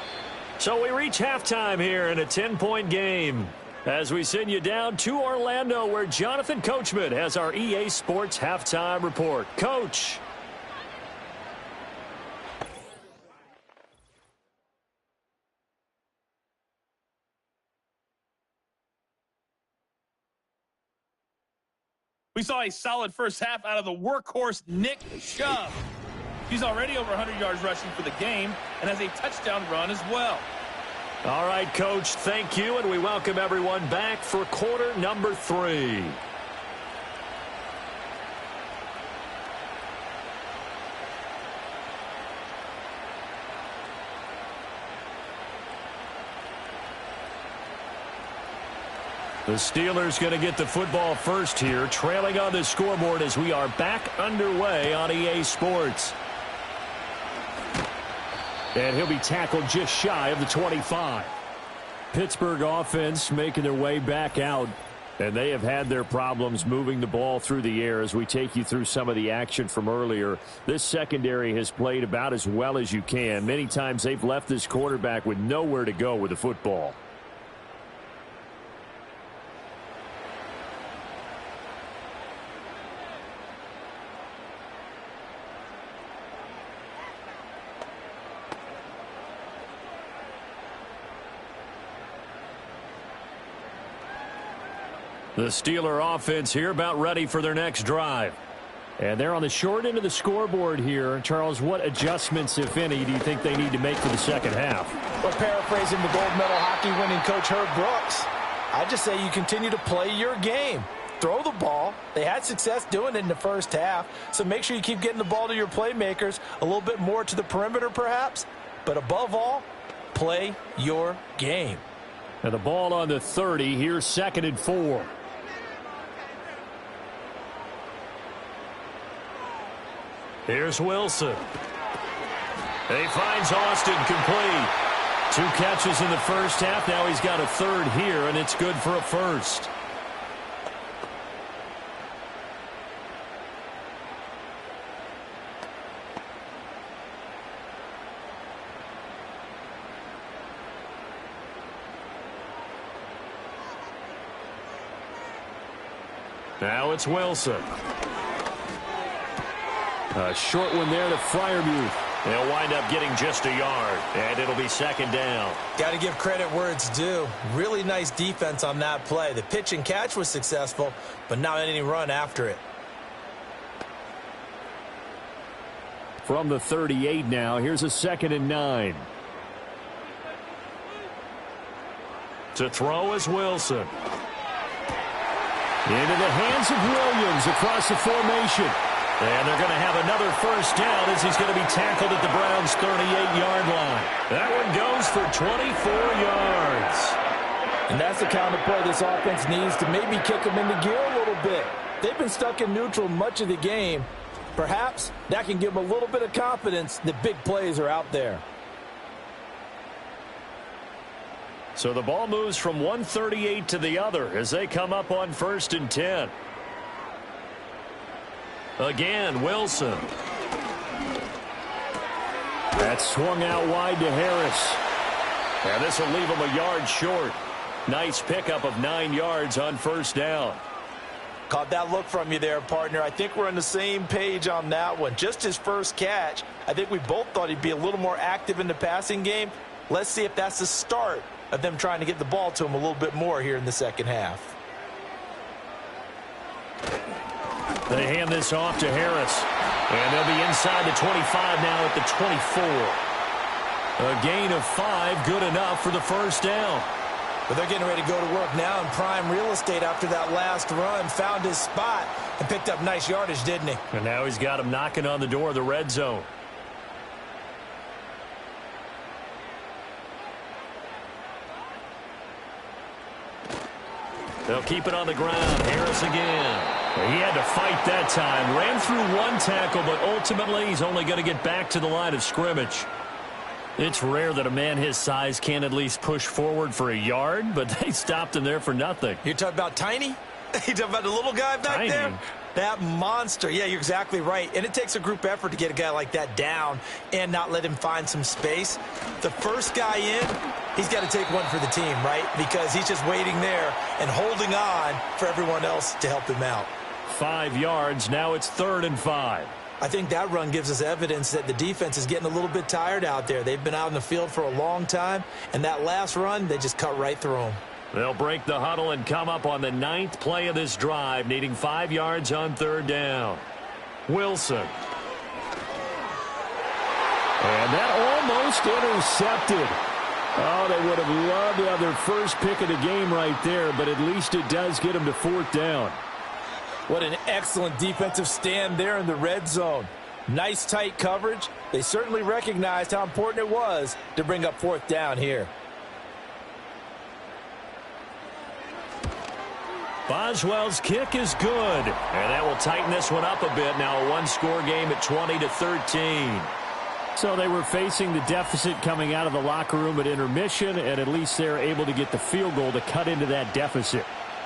So we reach halftime here in a 10-point game as we send you down to Orlando where Jonathan Coachman has our EA Sports halftime report. Coach. We saw a solid first half out of the workhorse Nick Chubb. He's already over 100 yards rushing for the game and has a touchdown run as well. All right, Coach, thank you, and we welcome everyone back for quarter number 3. The Steelers going to get the football first here, trailing on the scoreboard as we are back underway on EA Sports. And he'll be tackled just shy of the 25. Pittsburgh offense making their way back out. And they have had their problems moving the ball through the air as we take you through some of the action from earlier. This secondary has played about as well as you can. Many times they've left this quarterback with nowhere to go with the football. The Steeler offense here about ready for their next drive. And they're on the short end of the scoreboard here. Charles, what adjustments, if any, do you think they need to make for the second half? Well, paraphrasing the gold medal hockey winning coach Herb Brooks, I just say you continue to play your game. Throw the ball. They had success doing it in the first half, so make sure you keep getting the ball to your playmakers, a little bit more to the perimeter perhaps, but above all, play your game. And the ball on the 30, here's 2nd and 4. Here's Wilson. He finds Austin complete. 2 catches in the first half. Now he's got a 3rd here, and it's good for a 1st. Now it's Wilson. A short one there to Freiermuth. They'll wind up getting just a yard, and it'll be 2nd down. Got to give credit where it's due. Really nice defense on that play. The pitch and catch was successful, but not any run after it. From the 38 now, here's a 2nd and 9. To throw is Wilson. Into the hands of Williams across the formation. And they're going to have another 1st down as he's going to be tackled at the Browns' 38-yard line. That one goes for 24 yards. And that's the kind of play this offense needs to maybe kick them into gear a little bit. They've been stuck in neutral much of the game. Perhaps that can give them a little bit of confidence that big plays are out there. So the ball moves from 138 to the other as they come up on 1st and 10. Again, Wilson. That's swung out wide to Harris. And this will leave him a yard short. Nice pickup of 9 yards on 1st down. Caught that look from you there, partner. I think we're on the same page on that one. Just his first catch. I think we both thought he'd be a little more active in the passing game. Let's see if that's the start of them trying to get the ball to him a little bit more here in the second half. They hand this off to Harris. And they'll be inside the 25 now at the 24. A gain of 5, good enough for the 1st down. But they're getting ready to go to work now in prime real estate after that last run. Found his spot and picked up nice yardage, didn't he? And now he's got him knocking on the door of the red zone. They'll keep it on the ground. Harris again. He had to fight that time. Ran through 1 tackle, but ultimately he's only going to get back to the line of scrimmage. It's rare that a man his size can at least push forward for a yard, but they stopped him there for nothing. You're talking about Tiny? You talking about the little guy back there? That monster. Yeah, you're exactly right. And it takes a group effort to get a guy like that down and not let him find some space. The first guy in, he's got to take one for the team, right? Because he's just waiting there and holding on for everyone else to help him out. 5 yards. Now it's 3rd and 5. I think that run gives us evidence that the defense is getting a little bit tired out there. They've been out in the field for a long time, and that last run, they just cut right through them. They'll break the huddle and come up on the 9th play of this drive, needing 5 yards on 3rd down. Wilson. And that almost intercepted. Oh, they would have loved to have their first pick of the game right there, but at least it does get them to 4th down. What an excellent defensive stand there in the red zone. Nice tight coverage. They certainly recognized how important it was to bring up 4th down here. Boswell's kick is good. And that will tighten this one up a bit. Now a one-score game at 20-13. So they were facing the deficit coming out of the locker room at intermission, and at least they're able to get the field goal to cut into that deficit.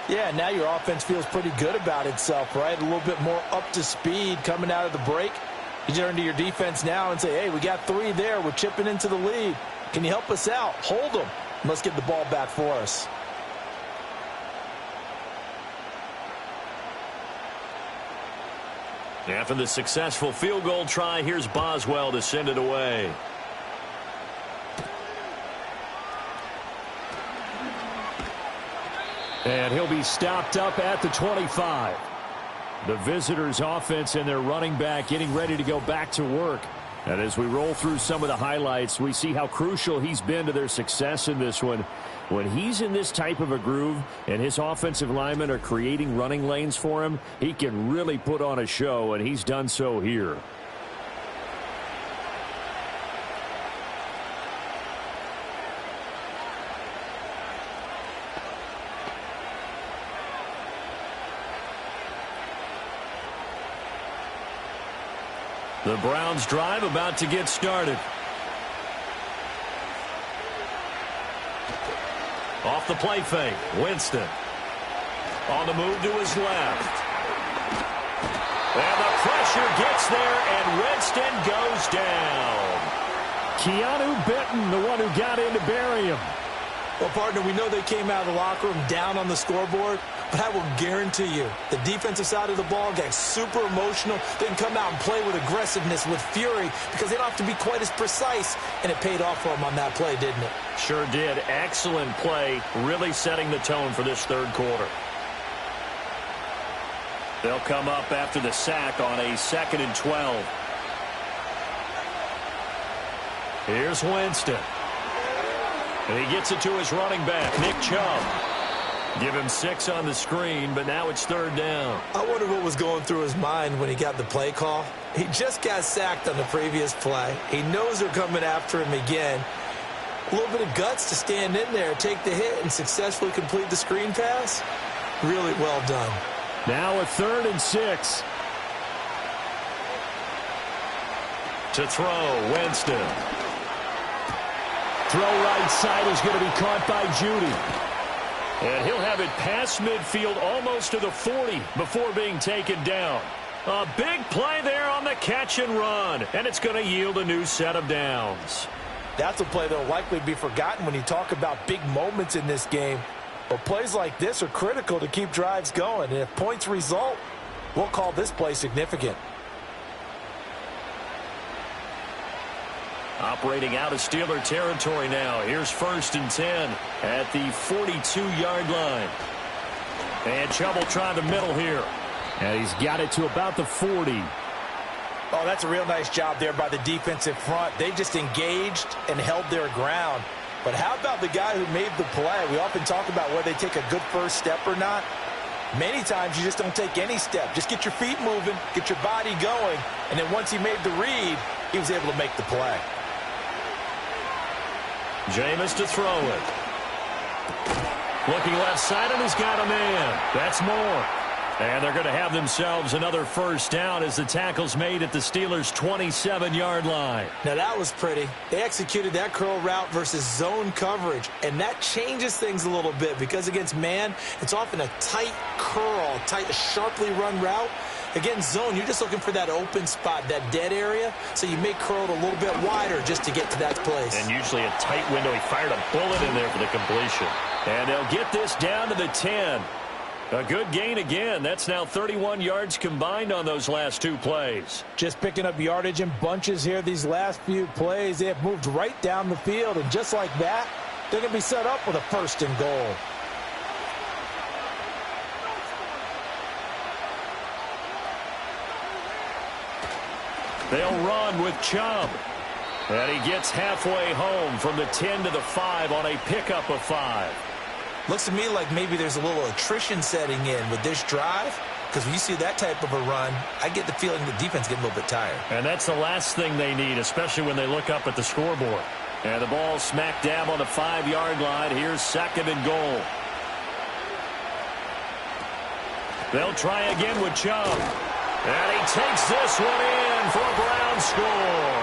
Yeah, now your offense feels pretty good about itself, right? A little bit more up to speed coming out of the break. You turn to your defense now and say, hey, we got 3 there. We're chipping into the lead. Can you help us out? Hold them. Let's get the ball back for us. After the successful field goal try, here's Boswell to send it away. And he'll be stopped up at the 25. The visitors' offense and their running back getting ready to go back to work. And as we roll through some of the highlights, we see how crucial he's been to their success in this one. When he's in this type of a groove and his offensive linemen are creating running lanes for him, he can really put on a show, and he's done so here. The Browns drive about to get started. Off the play fake, Winston. On the move to his left. And the pressure gets there, and Winston goes down. Keanu Benton, the one who got in to bury him. Well, partner, we know they came out of the locker room down on the scoreboard, but I will guarantee you the defensive side of the ball got super emotional. They can come out and play with aggressiveness, with fury, because they don't have to be quite as precise, and it paid off for them on that play, didn't it? Sure did. Excellent play, really setting the tone for this third quarter. They'll come up after the sack on a 2nd and 12. Here's Winston. And he gets it to his running back, Nick Chubb. Give him 6 on the screen, but now it's 3rd down. I wonder what was going through his mind when he got the play call. He just got sacked on the previous play. He knows they're coming after him again. A little bit of guts to stand in there, take the hit, and successfully complete the screen pass. Really well done. Now a 3rd and 6. To throw, Winston. Throw right side is going to be caught by Judy. And he'll have it past midfield almost to the 40 before being taken down. A big play there on the catch and run, and it's going to yield a new set of downs. That's a play that will likely be forgotten when you talk about big moments in this game. But plays like this are critical to keep drives going, and if points result, we'll call this play significant. Operating out of Steeler territory now. Here's 1st and 10 at the 42-yard line. And Chubb will try the middle here. And he's got it to about the 40. Oh, that's a real nice job there by the defensive front. They just engaged and held their ground. But how about the guy who made the play? We often talk about whether they take a good first step or not. Many times you just don't take any step. Just get your feet moving, get your body going, and then once he made the read, he was able to make the play. Jameis to throw it. Looking left side, and he's got a man. That's more. And they're going to have themselves another 1st down as the tackle's made at the Steelers' 27-yard line. Now that was pretty. They executed that curl route versus zone coverage, and that changes things a little bit because against man, it's often a tight curl, tight, sharply run route. Against zone, you're just looking for that open spot, that dead area, so you may curl it a little bit wider just to get to that place. And usually a tight window. He fired a bullet in there for the completion. And they'll get this down to the 10. A good gain again. That's now 31 yards combined on those last 2 plays. Just picking up yardage in bunches here these last few plays. They have moved right down the field, and just like that, they're going to be set up with a 1st and goal. They'll run with Chubb. And he gets halfway home from the 10 to the 5 on a pickup of 5. Looks to me like maybe there's a little attrition setting in with this drive, because when you see that type of a run, I get the feeling the defense getting a little bit tired. And that's the last thing they need, especially when they look up at the scoreboard. And the ball smack dab on the 5-yard line. Here's 2nd and goal. They'll try again with Chubb. And he takes this one in for a Brown score.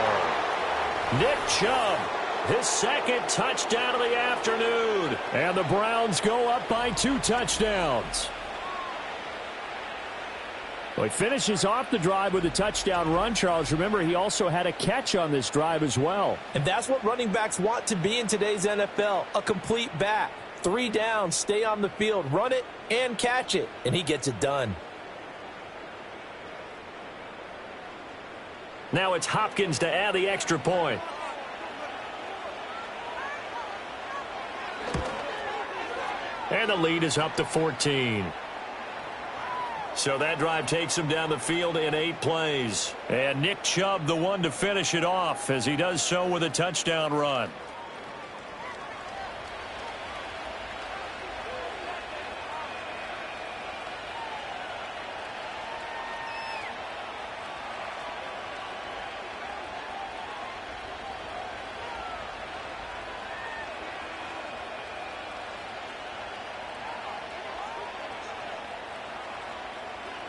Nick Chubb, his 2nd touchdown of the afternoon. And the Browns go up by 2 touchdowns. Well, he finishes off the drive with a touchdown run, Charles. Remember, he also had a catch on this drive as well. And that's what running backs want to be in today's NFL, a complete back. 3 downs, stay on the field, run it, and catch it. And he gets it done. Now it's Hopkins to add the extra point. And the lead is up to 14. So that drive takes him down the field in 8 plays. And Nick Chubb, the one to finish it off, as he does so with a touchdown run.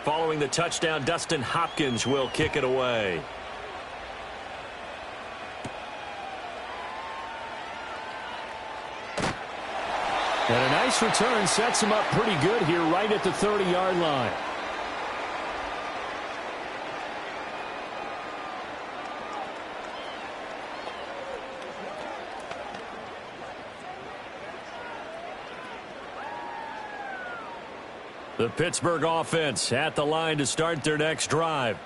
Following the touchdown, Dustin Hopkins will kick it away. And a nice return sets him up pretty good here right at the 30-yard line. The Pittsburgh offense at the line to start their next drive.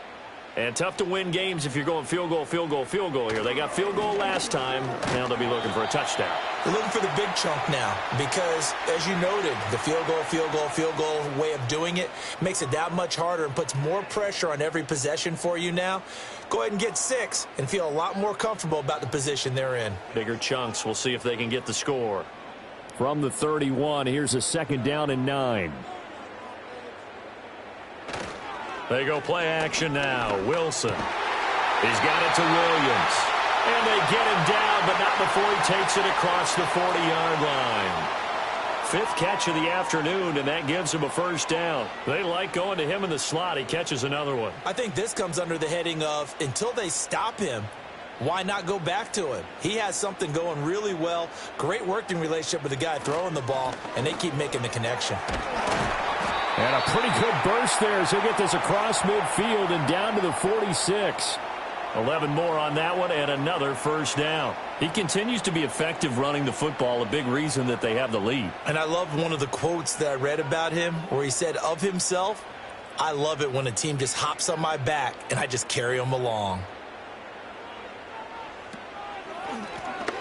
And tough to win games if you're going field goal, field goal, field goal here. They got field goal last time. Now they'll be looking for a touchdown. They're looking for the big chunk now because, as you noted, the field goal, field goal, field goal way of doing it makes it that much harder and puts more pressure on every possession for you now. Go ahead and get 6 and feel a lot more comfortable about the position they're in. Bigger chunks. We'll see if they can get the score. From the 31, here's a 2nd down and 9. They go play action now. Wilson. He's got it to Williams. And they get him down, but not before he takes it across the 40-yard line. 5th catch of the afternoon, and that gives him a 1st down. They like going to him in the slot. He catches another one. I think this comes under the heading of, until they stop him, why not go back to him? He has something going really well. Great working relationship with the guy throwing the ball, and they keep making the connection. And a pretty good burst there as he'll get this across midfield and down to the 46. 11 more on that one and another 1st down. He continues to be effective running the football, a big reason that they have the lead. And I love one of the quotes that I read about him where he said of himself, I love it when a team just hops on my back and I just carry them along.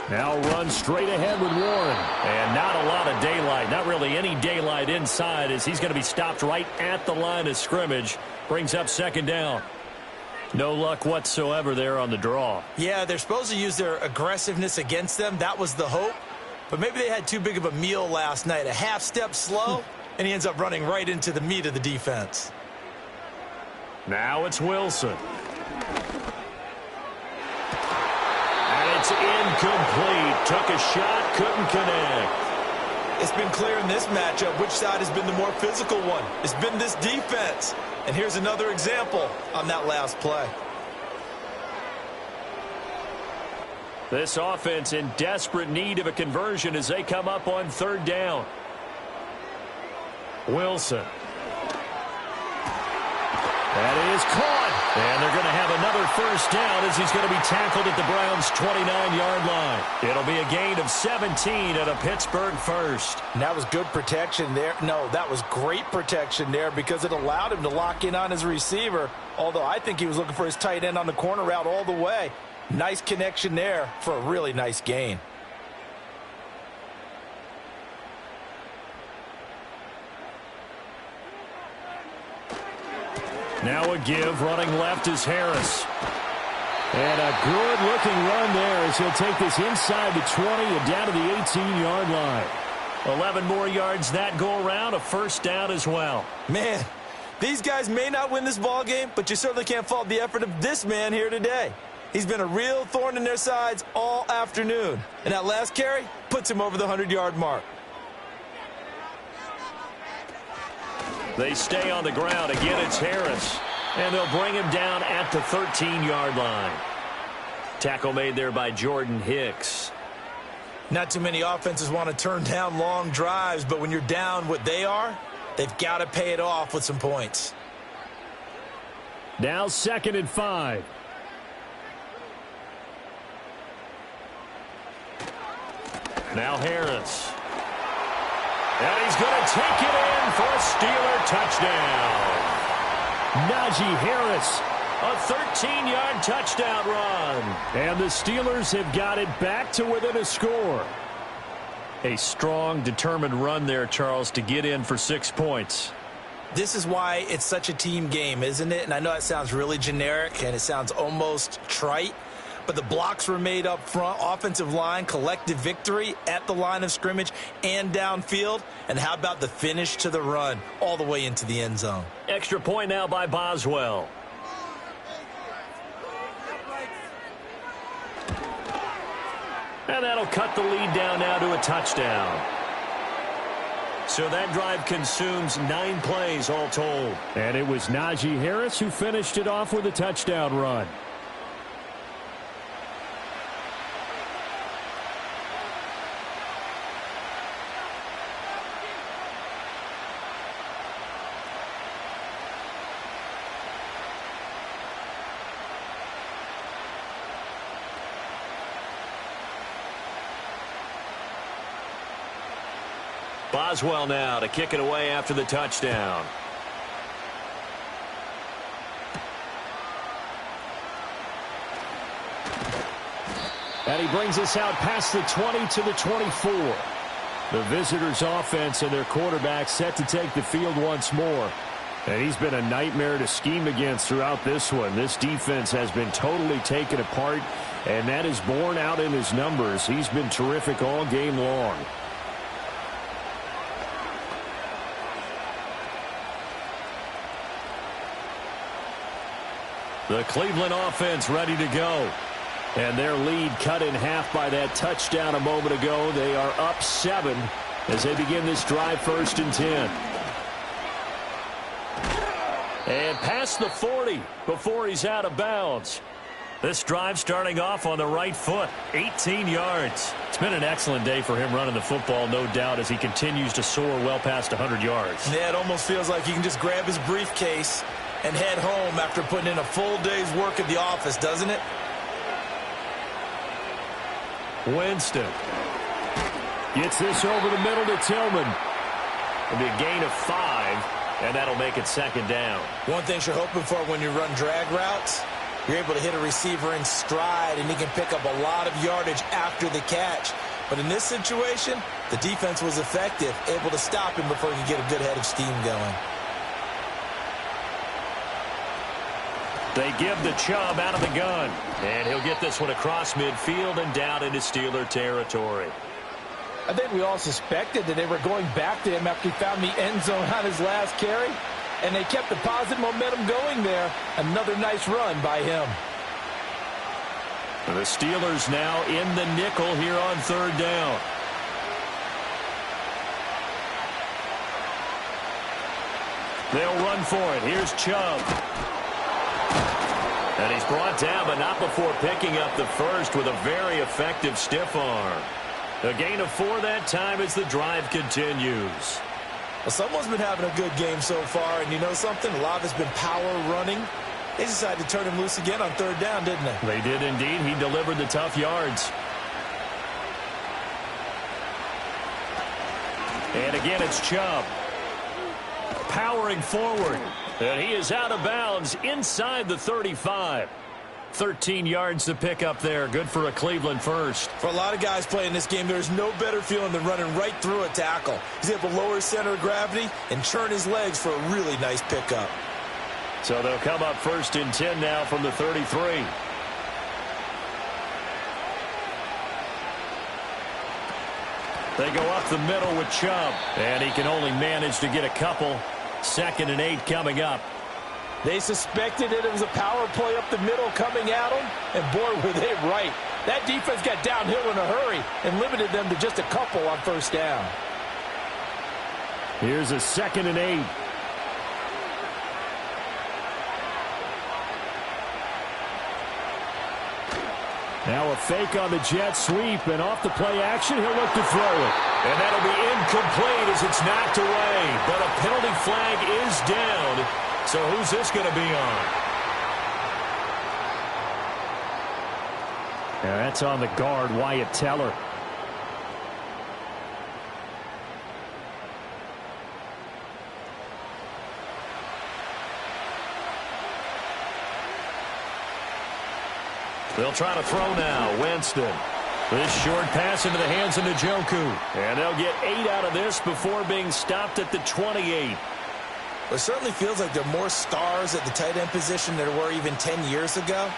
Now run straight ahead with Warren. And not a lot of daylight. Not really any daylight inside as he's going to be stopped right at the line of scrimmage. Brings up 2nd down. No luck whatsoever there on the draw. Yeah, they're supposed to use their aggressiveness against them. That was the hope. But maybe they had too big of a meal last night. A half step slow, and he ends up running right into the meat of the defense. Now it's Wilson. It's incomplete. Took a shot, couldn't connect. It's been clear in this matchup which side has been the more physical one. It's been this defense. And here's another example on that last play. This offense in desperate need of a conversion as they come up on 3rd down. Wilson. That is caught. And they're going to have another 1st down as he's going to be tackled at the Browns' 29-yard line. It'll be a gain of 17 and a Pittsburgh 1st. And that was good protection there. No, that was great protection there because it allowed him to lock in on his receiver, although I think he was looking for his tight end on the corner route all the way. Nice connection there for a really nice gain. Now a give, running left is Harris. And a good-looking run there as he'll take this inside the 20 and down to the 18-yard line. 11 more yards that go around, a first down as well. Man, these guys may not win this ball game, but you certainly can't fault the effort of this man here today. He's been a real thorn in their sides all afternoon. And that last carry puts him over the 100-yard mark. They stay on the ground. Again, it's Harris. And they'll bring him down at the 13-yard line. Tackle made there by Jordan Hicks. Not too many offenses want to turn down long drives, but when you're down what they are, they've got to pay it off with some points. Now 2nd and 5. Now Harris. And he's going to take it in for a Steeler touchdown. Najee Harris. A 13-yard touchdown run. And the Steelers have got it back to within a score. A strong, determined run there, Charles, to get in for 6 points. This is why it's such a team game, isn't it? And I know it sounds really generic and it sounds almost trite, but the blocks were made up front, offensive line, collective victory at the line of scrimmage and downfield. And how about the finish to the run all the way into the end zone? Extra point now by Boswell. And that'll cut the lead down now to a touchdown. So that drive consumes 9 plays all told. And it was Najee Harris who finished it off with a touchdown run. Boswell now to kick it away after the touchdown. And he brings us out past the 20 to the 24. The visitors' offense and their quarterback set to take the field once more. And he's been a nightmare to scheme against throughout this one. This defense has been totally taken apart, and that is borne out in his numbers. He's been terrific all game long. The Cleveland offense ready to go. And their lead cut in half by that touchdown a moment ago. They are up 7 as they begin this drive 1st and 10. And past the 40 before he's out of bounds. This drive starting off on the right foot, 18 yards. It's been an excellent day for him running the football, no doubt, as he continues to soar well past 100 yards. Yeah, it almost feels like he can just grab his briefcase and head home after putting in a full day's work at the office, doesn't it? Winston gets this over the middle to Tillman. It'll be a gain of 5, and that'll make it 2nd down. One thing you're hoping for when you run drag routes, you're able to hit a receiver in stride, and he can pick up a lot of yardage after the catch. But in this situation, the defense was effective, able to stop him before he could get a good head of steam going. They give the Chubb out of the gun. And he'll get this one across midfield and down into Steeler territory. I think we all suspected that they were going back to him after he found the end zone on his last carry. And they kept the positive momentum going there. Another nice run by him. The Steelers now in the nickel here on 3rd down. They'll run for it. Here's Chubb. And he's brought down, but not before picking up the first with a very effective stiff arm. A gain of 4 that time as the drive continues. Well, someone's been having a good game so far, and you know something? A lot of it's been power running. They decided to turn him loose again on 3rd down, didn't they? They did indeed. He delivered the tough yards. And again, it's Chubb. Powering forward. And he is out of bounds inside the 35. 13 yards to pick up there. Good for a Cleveland first. For a lot of guys playing this game, there's no better feeling than running right through a tackle. He's able to lower his center of gravity and churn his legs for a really nice pickup. So they'll come up 1st and 10 now from the 33. They go up the middle with Chubb, and he can only manage to get a couple. 2nd and 8 coming up. They suspected it was a power play up the middle coming at them, and boy, were they right. That defense got downhill in a hurry and limited them to just a couple on 1st down. Here's a 2nd and 8. Now a fake on the jet sweep, and off the play action, he'll look to throw it. And that'll be incomplete as it's knocked away. But a penalty flag is down. So who's this going to be on? Yeah, that's on the guard, Wyatt Teller. They'll try to throw now. Winston. This short pass into the hands of Njoku. And they'll get 8 out of this before being stopped at the 28. It certainly feels like there are more stars at the tight end position than there were even 10 years ago.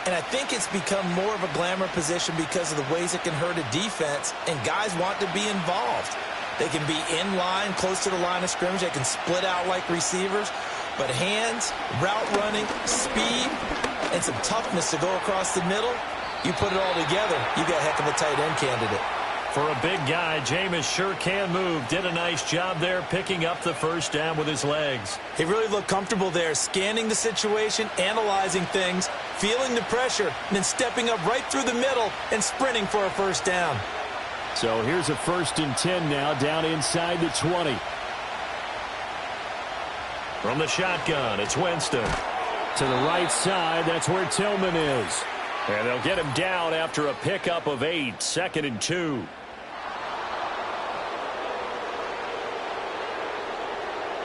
And I think it's become more of a glamour position because of the ways it can hurt a defense, and guys want to be involved. They can be in line, close to the line of scrimmage. They can split out like receivers. But hands, route running, speed, and some toughness to go across the middle, you put it all together, you got a heck of a tight end candidate. For a big guy, Jameis sure can move. Did a nice job there picking up the 1st down with his legs. He really looked comfortable there, scanning the situation, analyzing things, feeling the pressure, and then stepping up right through the middle and sprinting for a 1st down. So here's a 1st and 10 now, down inside the 20. From the shotgun, it's Winston. To the right side, that's where Tillman is. And they'll get him down after a pickup of 8, 2nd and 2.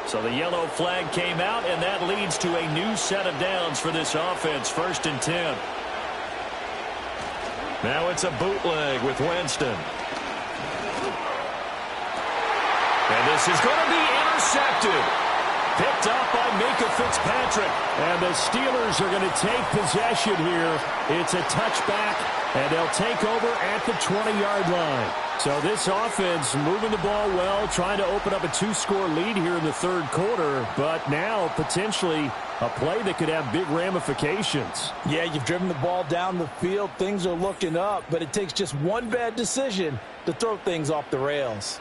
So the yellow flag came out, and that leads to a new set of downs for this offense. 1st and 10. Now it's a bootleg with Winston. And this is going to be intercepted. Picked up by Minka Fitzpatrick. And the Steelers are going to take possession here. It's a touchback, and they'll take over at the 20-yard line. So this offense moving the ball well, trying to open up a 2-score lead here in the 3rd quarter, but now potentially a play that could have big ramifications. Yeah, you've driven the ball down the field. Things are looking up, but it takes just one bad decision to throw things off the rails.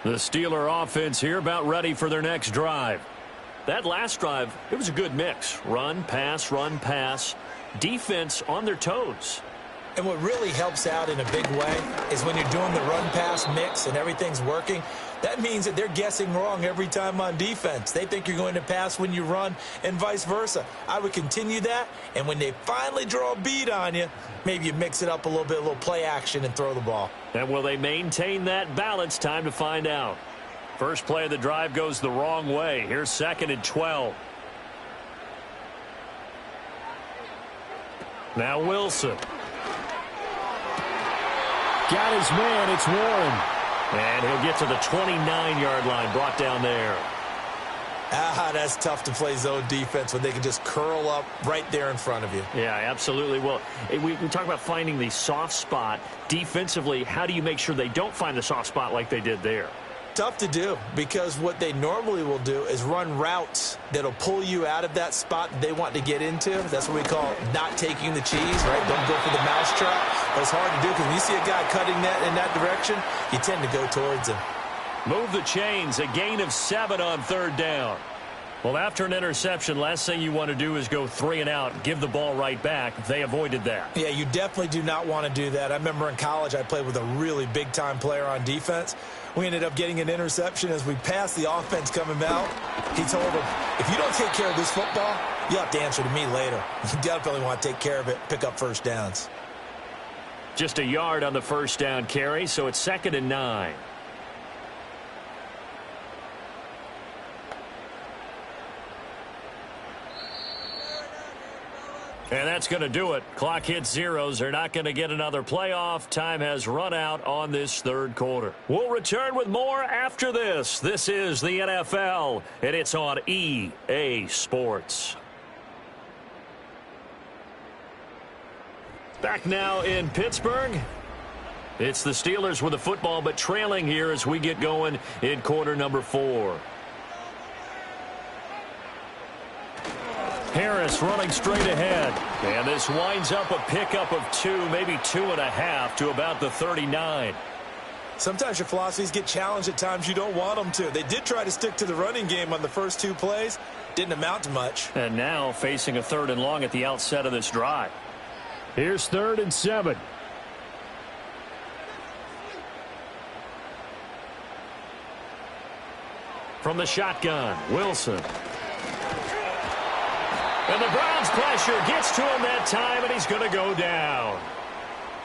The Steeler offense here about ready for their next drive. That last drive, it was a good mix. Run, pass, defense on their toes. And what really helps out in a big way is when you're doing the run-pass mix and everything's working, that means that they're guessing wrong every time on defense. They think you're going to pass when you run and vice versa. I would continue that, and when they finally draw a bead on you, maybe you mix it up a little bit, a little play action, and throw the ball. And will they maintain that balance? Time to find out. First play of the drive goes the wrong way. Here's 2nd and 12. Now Wilson. Got his man, it's Warren. And he'll get to the 29-yard line, brought down there. That's tough to play zone defense when they can just curl up right there in front of you. Yeah, absolutely. Well, we talk about finding the soft spot. Defensively, how do you make sure they don't find the soft spot like they did there? Tough to do, because what they normally will do is run routes that'll pull you out of that spot that they want to get into. That's what we call not taking the cheese, right? Don't go for the mousetrap. But it's hard to do because when you see a guy cutting that in that direction, you tend to go towards him. Move the chains, a gain of 7 on 3rd down. Well, after an interception, last thing you want to do is go 3 and out, give the ball right back. They avoided that. Yeah, you definitely do not want to do that. I remember in college I played with a really big-time player on defense. We ended up getting an interception as we passed the offense coming out. He told him, if you don't take care of this football, you'll have to answer to me later. You definitely want to take care of it, pick up 1st downs. Just a yard on the 1st down carry, so it's 2nd and 9. And that's going to do it. Clock hits zeros. They're not going to get another playoff. Time has run out on this third quarter. We'll return with more after this. This is the NFL, and it's on EA Sports. Back now in Pittsburgh. It's the Steelers with the football, but trailing here as we get going in quarter number 4. Harris running straight ahead. And this winds up a pickup of 2, maybe 2.5 to about the 39. Sometimes your philosophies get challenged at times you don't want them to. They did try to stick to the running game on the first 2 plays. Didn't amount to much. And now facing a 3rd and long at the outset of this drive. Here's 3rd and 7. From the shotgun, Wilson. And the Browns' pressure gets to him that time, and he's going to go down.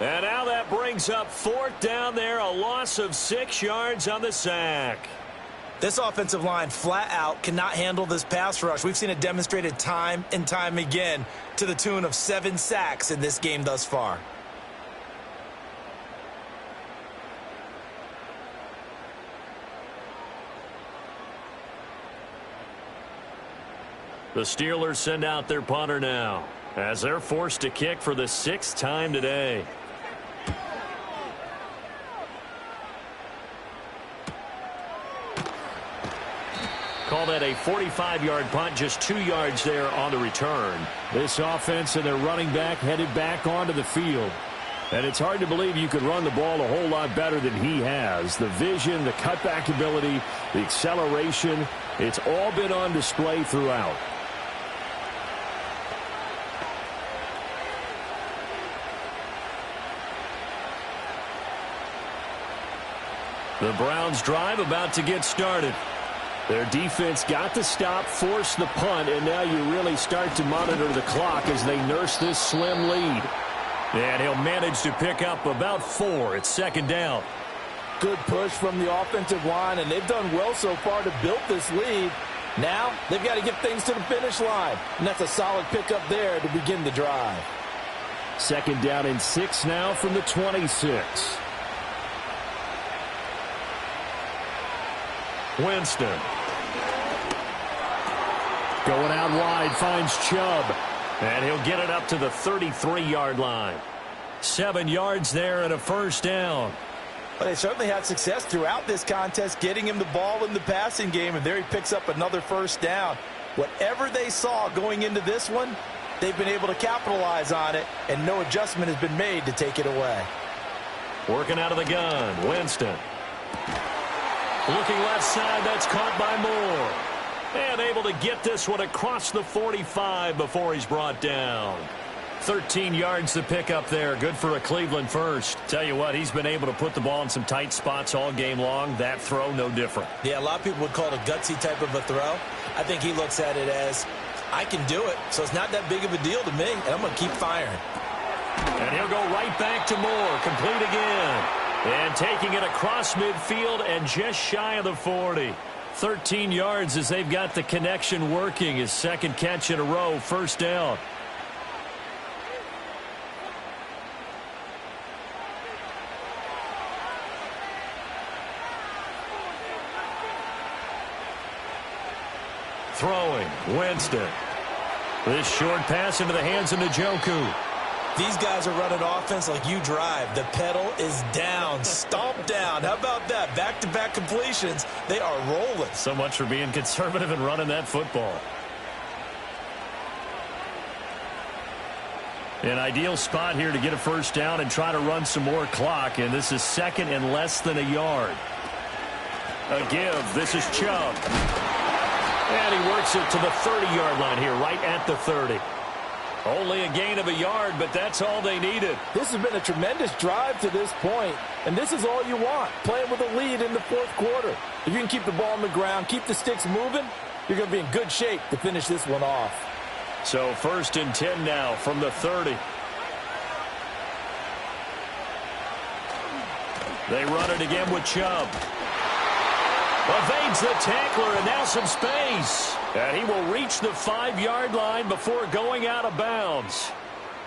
And now that brings up 4th down there, a loss of 6 yards on the sack. This offensive line flat out cannot handle this pass rush. We've seen it demonstrated time and time again to the tune of 7 sacks in this game thus far. The Steelers send out their punter now as they're forced to kick for the 6th time today. Call that a 45-yard punt, just 2 yards there on the return. This offense and their running back headed back onto the field. And it's hard to believe you could run the ball a whole lot better than he has. The vision, the cutback ability, the acceleration, it's all been on display throughout. The Browns drive about to get started. Their defense got the stop, forced the punt, and now you really start to monitor the clock as they nurse this slim lead. And he'll manage to pick up about 4. It's 2nd down. Good push from the offensive line, and they've done well so far to build this lead. Now they've got to get things to the finish line, and that's a solid pickup there to begin the drive. 2nd down and 6 now from the 26. Winston. Going out wide, finds Chubb. And he'll get it up to the 33-yard line. 7 yards there and a 1st down. Well, they certainly had success throughout this contest getting him the ball in the passing game, and there he picks up another 1st down. Whatever they saw going into this one, they've been able to capitalize on it, and no adjustment has been made to take it away. Working out of the gun, Winston. Looking left side, that's caught by Moore. And able to get this one across the 45 before he's brought down. 13 yards to pick up there. Good for a Cleveland first. Tell you what, he's been able to put the ball in some tight spots all game long. That throw, no different. Yeah, a lot of people would call it a gutsy type of a throw. I think he looks at it as, I can do it, so it's not that big of a deal to me, and I'm going to keep firing. And he'll go right back to Moore. Complete again. And taking it across midfield and just shy of the 40. 13 yards as they've got the connection working. His 2nd catch in a row, 1st down. Throwing, Winston. This short pass into the hands of Njoku. These guys are running offense like you drive. The pedal is down, stomped down. How about that? Back-to-back completions. They are rolling. So much for being conservative and running that football. An ideal spot here to get a 1st down and try to run some more clock. And this is 2nd and less than a yard. A give. This is Chubb. And he works it to the 30-yard line here, right at the 30. Only a gain of a yard, but that's all they needed. This has been a tremendous drive to this point, and this is all you want, playing with a lead in the 4th quarter. If you can keep the ball on the ground, keep the sticks moving, you're going to be in good shape to finish this one off. So 1st and 10 now from the 30. They run it again with Chubb. Evades the tackler, and now some space. And he will reach the 5-yard line before going out of bounds.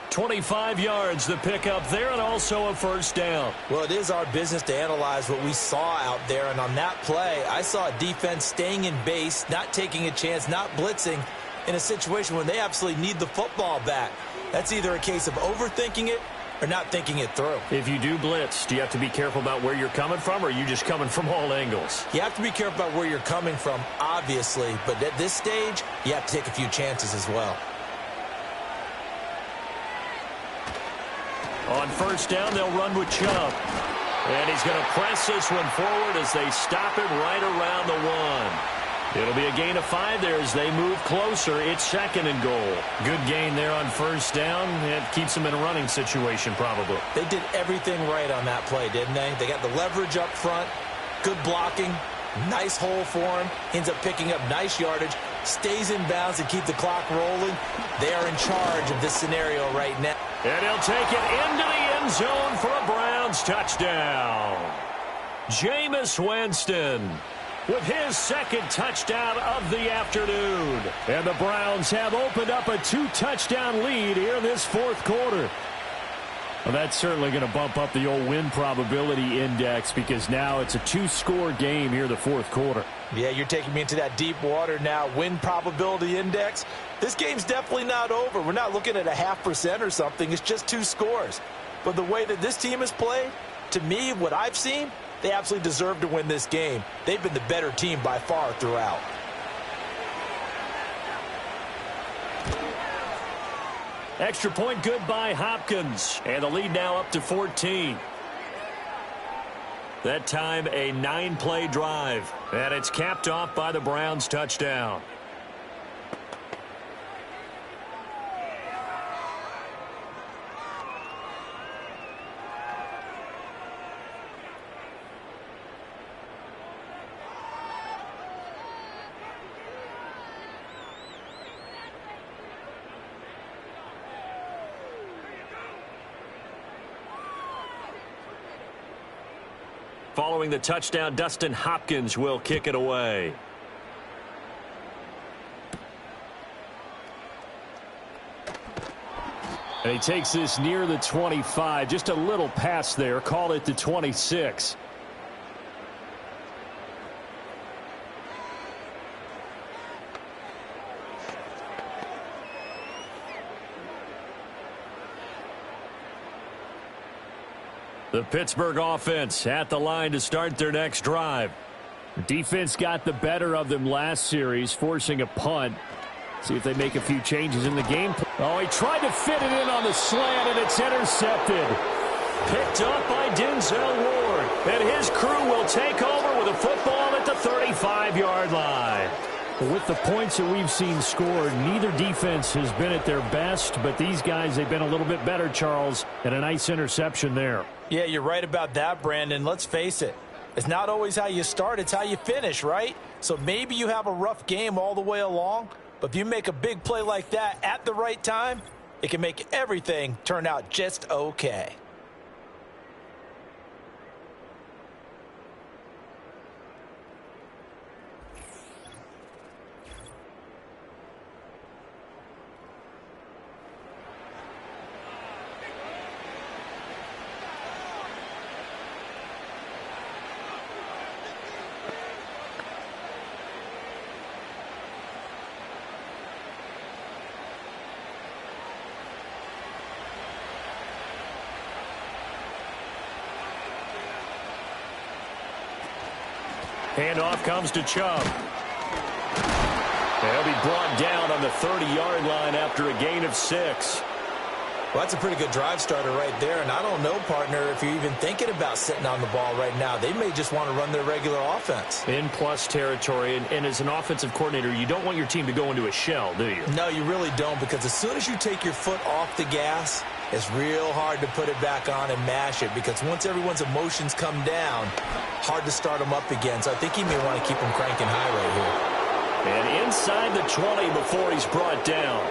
25 yards the pickup there, and also a first down. Well, it is our business to analyze what we saw out there, and on that play, I saw a defense staying in base, not taking a chance, not blitzing in a situation when they absolutely need the football back. That's either a case of overthinking it or not thinking it through. If you do blitz, do you have to be careful about where you're coming from, or are you just coming from all angles? You have to be careful about where you're coming from, obviously, but at this stage, you have to take a few chances as well. On first down, they'll run with Chubb. And he's going to press this one forward as they stop him right around the 1. It'll be a gain of 5 there as they move closer. It's second and goal. Good gain there on first down. It keeps them in a running situation probably. They did everything right on that play, didn't they? They got the leverage up front, good blocking, nice hole for him. Ends up picking up nice yardage, stays in bounds and keep the clock rolling. They are in charge of this scenario right now. And he'll take it into the end zone for a Browns touchdown. Jameis Winston with his second touchdown of the afternoon. And the Browns have opened up a 2-touchdown lead here in this fourth quarter. Well, that's certainly going to bump up the old win probability index because now it's a 2-score game here in the fourth quarter. Yeah, you're taking me into that deep water now. Win probability index. This game's definitely not over. We're not looking at a 0.5% or something. It's just 2 scores. But the way that this team has played, to me, what I've seen, they absolutely deserve to win this game. They've been the better team by far throughout. Extra point good by Hopkins. And the lead now up to 14. That time a 9-play drive. And it's capped off by the Browns touchdown. Following the touchdown, Dustin Hopkins will kick it away. And he takes this near the 25. Just a little pass there. Call it the 26. The Pittsburgh offense at the line to start their next drive. The defense got the better of them last series, forcing a punt. See if they make a few changes in the game. Oh, he tried to fit it in on the slant, and it's intercepted. Picked up by Denzel Ward. And his crew will take over with a football at the 35-yard line. With the points that we've seen scored, neither defense has been at their best, but these guys, they've been a little bit better, Charles, and a nice interception there. Yeah, you're right about that, Brandon. Let's face it. It's not always how you start, it's how you finish, right? So maybe you have a rough game all the way along, but if you make a big play like that at the right time, it can make everything turn out just okay. Handoff comes to Chubb. They'll be brought down on the 30-yard line after a gain of 6. Well, that's a pretty good drive starter right there, and I don't know, partner, if you're even thinking about sitting on the ball right now. They may just want to run their regular offense. In plus territory, and as an offensive coordinator, you don't want your team to go into a shell, do you? No, you really don't, because as soon as you take your foot off the gas, it's real hard to put it back on and mash it, because once everyone's emotions come down, hard to start them up again. So I think he may want to keep them cranking high right here. And inside the 20 before he's brought down.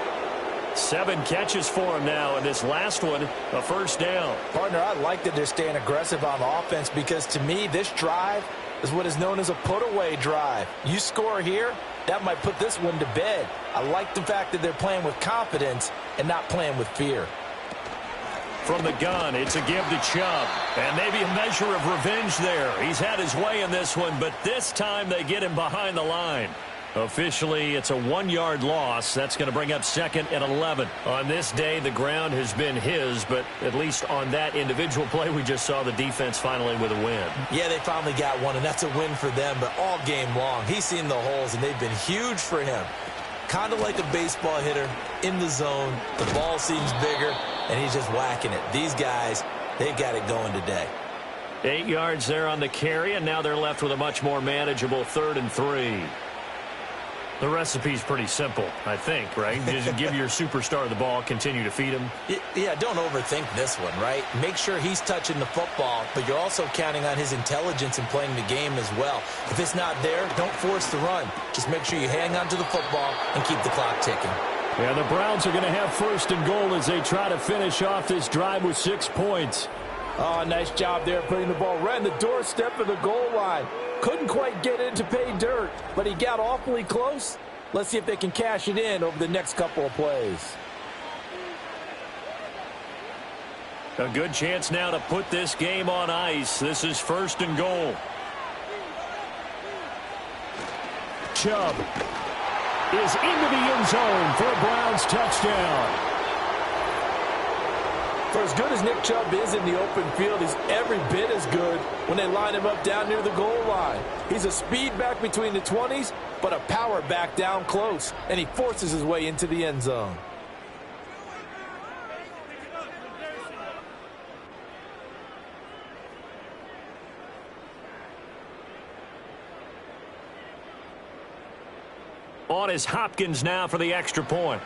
7 catches for him now, and this last one, a first down. Partner, I like that they're staying aggressive on offense because, to me, this drive is what is known as a put-away drive. You score here, that might put this one to bed. I like the fact that they're playing with confidence and not playing with fear. From the gun, it's a give to Chubb. And maybe a measure of revenge there. He's had his way in this one, but this time they get him behind the line. Officially, it's a 1-yard loss. That's going to bring up 2nd and 11. On this day, the ground has been his, but at least on that individual play, we just saw the defense finally with a win. Yeah, they finally got one, and that's a win for them, but all game long, he's seen the holes, and they've been huge for him. Kind of like a baseball hitter in the zone. The ball seems bigger, and he's just whacking it. These guys, they've got it going today. 8 yards there on the carry, and now they're left with a much more manageable 3rd and 3. The recipe's pretty simple, I think, right? Just give your superstar the ball, continue to feed him. Yeah, don't overthink this one, right? Make sure he's touching the football, but you're also counting on his intelligence in playing the game as well. If it's not there, don't force the run. Just make sure you hang on to the football and keep the clock ticking. Yeah, the Browns are going to have 1st and goal as they try to finish off this drive with 6 points. Oh, nice job there putting the ball right in the doorstep of the goal line. Couldn't quite get it to pay dirt, but he got awfully close. Let's see if they can cash it in over the next couple of plays. A good chance now to put this game on ice. This is 1st and goal. Chubb is into the end zone for a Browns touchdown. For as good as Nick Chubb is in the open field, he's every bit as good when they line him up down near the goal line. He's a speed back between the 20s, but a power back down close, and he forces his way into the end zone. On is Hopkins now for the extra point.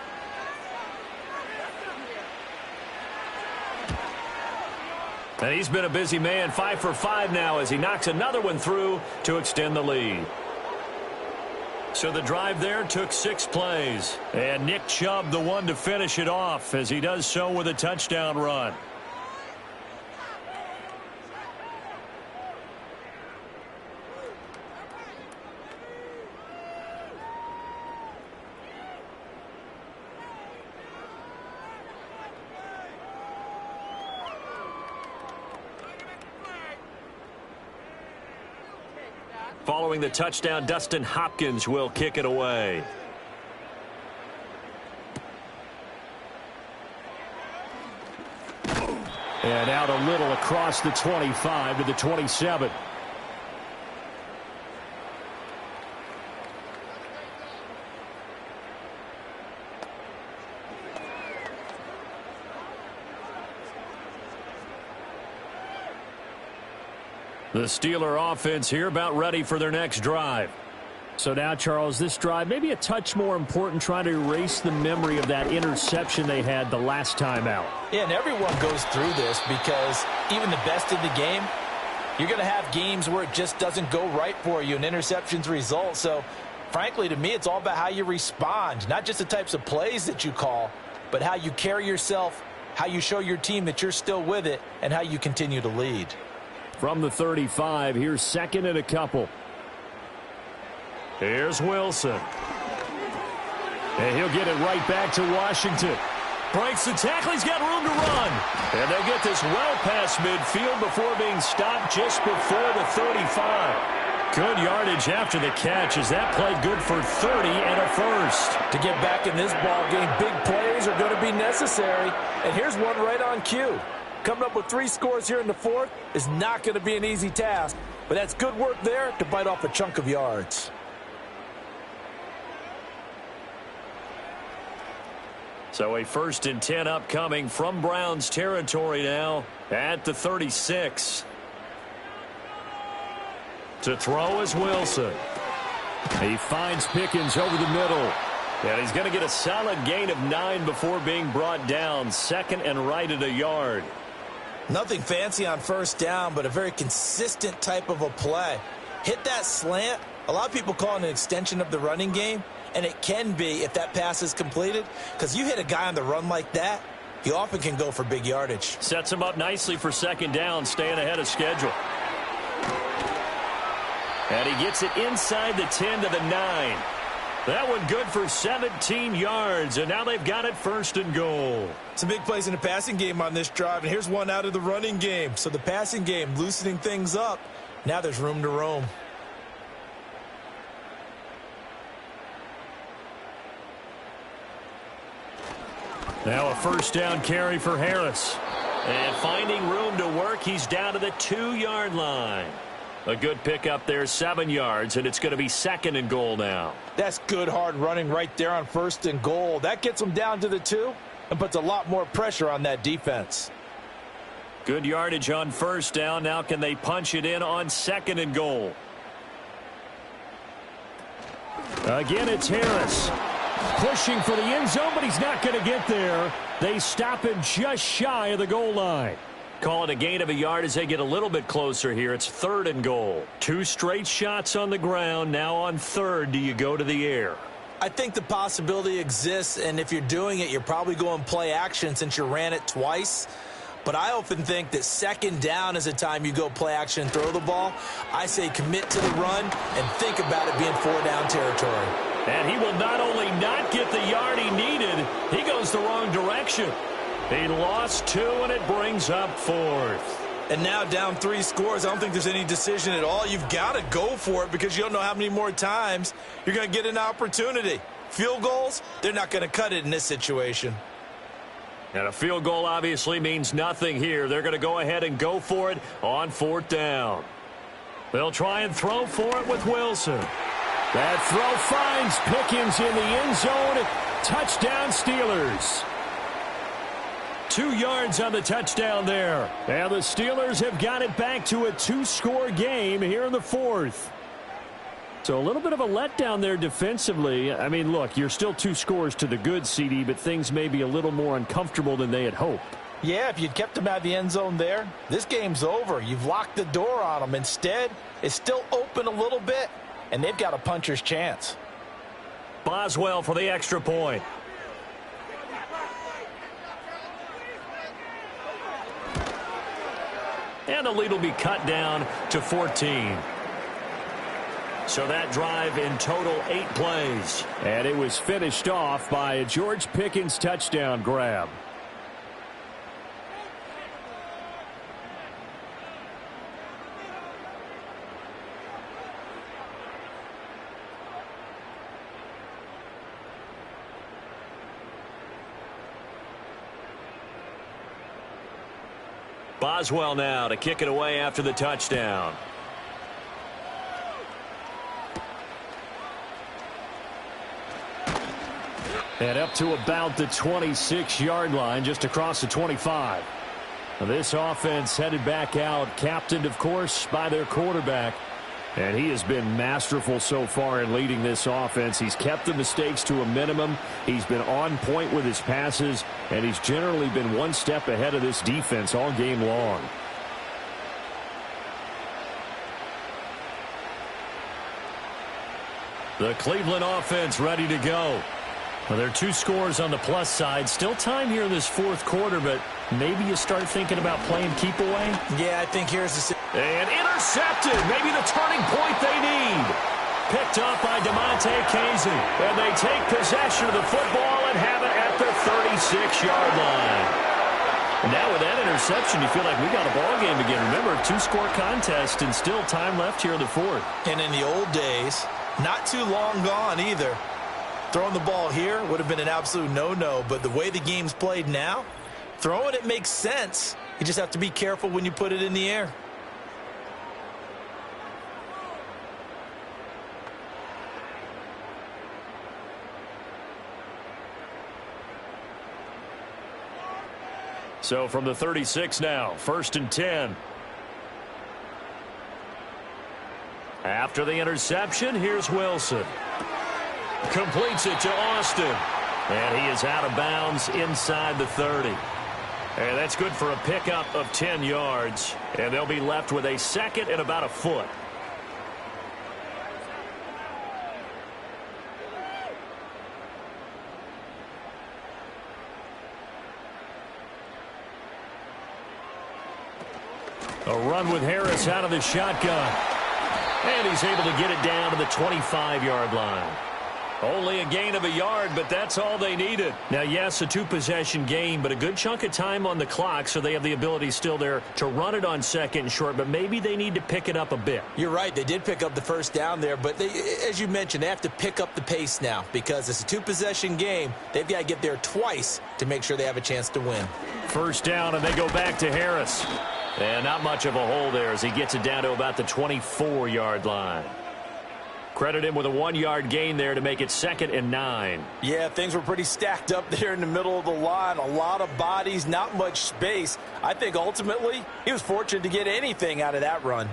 And he's been a busy man, 5 for 5 now as he knocks another one through to extend the lead. So the drive there took 6 plays. And Nick Chubb the one to finish it off as he does so with a touchdown run. Following the touchdown, Dustin Hopkins will kick it away. And out a little across the 25 to the 27. The Steeler offense here about ready for their next drive. So now, Charles, this drive maybe a touch more important, trying to erase the memory of that interception they had the last time out. Yeah, and everyone goes through this because even the best in the game, you're going to have games where it just doesn't go right for you and interceptions result. So, frankly, to me, it's all about how you respond, not just the types of plays that you call, but how you carry yourself, how you show your team that you're still with it, and how you continue to lead. From the 35, here's 2nd and a couple. Here's Wilson. And he'll get it right back to Washington. Breaks the tackle. He's got room to run. And they'll get this well past midfield before being stopped just before the 35. Good yardage after the catch as that play good for 30 and a first. To get back in this ball game, big plays are going to be necessary. And here's one right on cue. Coming up with 3 scores here in the 4th is not going to be an easy task, but that's good work there to bite off a chunk of yards. So a 1st and 10 upcoming from Browns territory now at the 36. To throw is Wilson. He finds Pickens over the middle. And he's going to get a solid gain of 9 before being brought down. 2nd and right at a yard. Nothing fancy on 1st down, but a very consistent type of a play. Hit that slant. A lot of people call it an extension of the running game, and it can be if that pass is completed, because you hit a guy on the run like that, he often can go for big yardage. Sets him up nicely for 2nd down, staying ahead of schedule. And he gets it inside the 10 to the 9. That one good for 17 yards, and now they've got it 1st and goal. Some big plays in the passing game on this drive, and here's one out of the running game. So the passing game loosening things up. Now there's room to roam. Now a 1st down carry for Harris. And finding room to work, he's down to the 2-yard line. A good pickup there, 7 yards, and it's going to be 2nd and goal now. That's good hard running right there on 1st and goal. That gets them down to the 2 and puts a lot more pressure on that defense. Good yardage on 1st down. Now can they punch it in on 2nd and goal? Again, it's Harris. Pushing for the end zone, but he's not going to get there. They stop him just shy of the goal line. Call it a gain of a yard as they get a little bit closer here. It's 3rd and goal. 2 straight shots on the ground. Now on 3rd, do you go to the air? I think the possibility exists, and if you're doing it, you're probably going play action since you ran it twice. But I often think that 2nd down is a time you go play action and throw the ball. I say commit to the run and think about it being 4-down territory. And he will not only not get the yard he needed, he goes the wrong direction. He lost 2, and it brings up 4th. And now down 3 scores. I don't think there's any decision at all. You've got to go for it because you don't know how many more times you're going to get an opportunity. Field goals, they're not going to cut it in this situation. And a field goal obviously means nothing here. They're going to go ahead and go for it on 4th down. They'll try and throw for it with Wilson. That throw finds Pickens in the end zone. Touchdown Steelers. 2 yards on the touchdown there. And the Steelers have got it back to a 2-score game here in the 4th. So a little bit of a letdown there defensively. I mean, look, you're still 2 scores to the good, CD, but things may be a little more uncomfortable than they had hoped. Yeah, if you'd kept them out of the end zone there, this game's over. You've locked the door on them. Instead, it's still open a little bit, and they've got a puncher's chance. Boswell for the extra point. And the lead will be cut down to 14. So that drive in total 8 plays. And it was finished off by a George Pickens touchdown grab. Boswell now to kick it away after the touchdown. And up to about the 26-yard line, just across the 25. This offense headed back out, captained, of course, by their quarterback. And he has been masterful so far in leading this offense. He's kept the mistakes to a minimum. He's been on point with his passes, and he's generally been one step ahead of this defense all game long. The Cleveland offense ready to go. Well, there are 2 scores on the plus side. Still time here in this 4th quarter, but maybe you start thinking about playing keep away. Yeah, I think here's the... And intercepted. Maybe the turning point they need. Picked up by DeMonte Casey. And they take possession of the football and have it at the 36-yard line. And now with that interception, you feel like we got a ball game again. Remember, 2-score contest and still time left here in the 4th. And in the old days, not too long gone either. Throwing the ball here would have been an absolute no-no, but the way the game's played now, throwing it makes sense. You just have to be careful when you put it in the air. So from the 36 now, 1st and 10. After the interception, here's Wilson. Completes it to Austin. And he is out of bounds inside the 30. And that's good for a pickup of 10 yards. And they'll be left with a 2nd and about a foot. A run with Harris out of the shotgun. And he's able to get it down to the 25-yard line. Only a gain of a yard, but that's all they needed. Now, yes, a two-possession game, but a good chunk of time on the clock, so they have the ability still there to run it on second and short, but maybe they need to pick it up a bit. You're right. They did pick up the first down there, but as you mentioned, they have to pick up the pace now because it's a two-possession game. They've got to get there twice to make sure they have a chance to win. First down, and they go back to Harris. And not much of a hole there as he gets it down to about the 24-yard line. Credit him with a 1-yard gain there to make it 2nd and 9. Yeah, things were pretty stacked up there in the middle of the line. A lot of bodies, not much space. I think ultimately he was fortunate to get anything out of that run.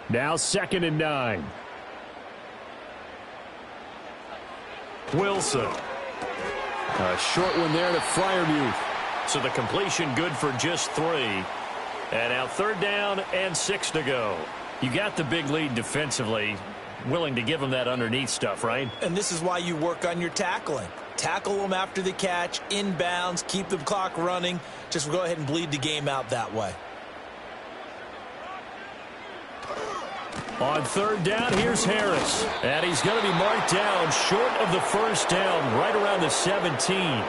Now 2nd and 9. Wilson. A short one there to Freiermuth. So the completion good for just 3. And now 3rd down and 6 to go. You got the big lead defensively. Willing to give them that underneath stuff, right? And this is why you work on your tackling. Tackle them after the catch, inbounds, keep the clock running. Just go ahead and bleed the game out that way. On 3rd down, here's Harris. And he's going to be marked down short of the first down, right around the 17.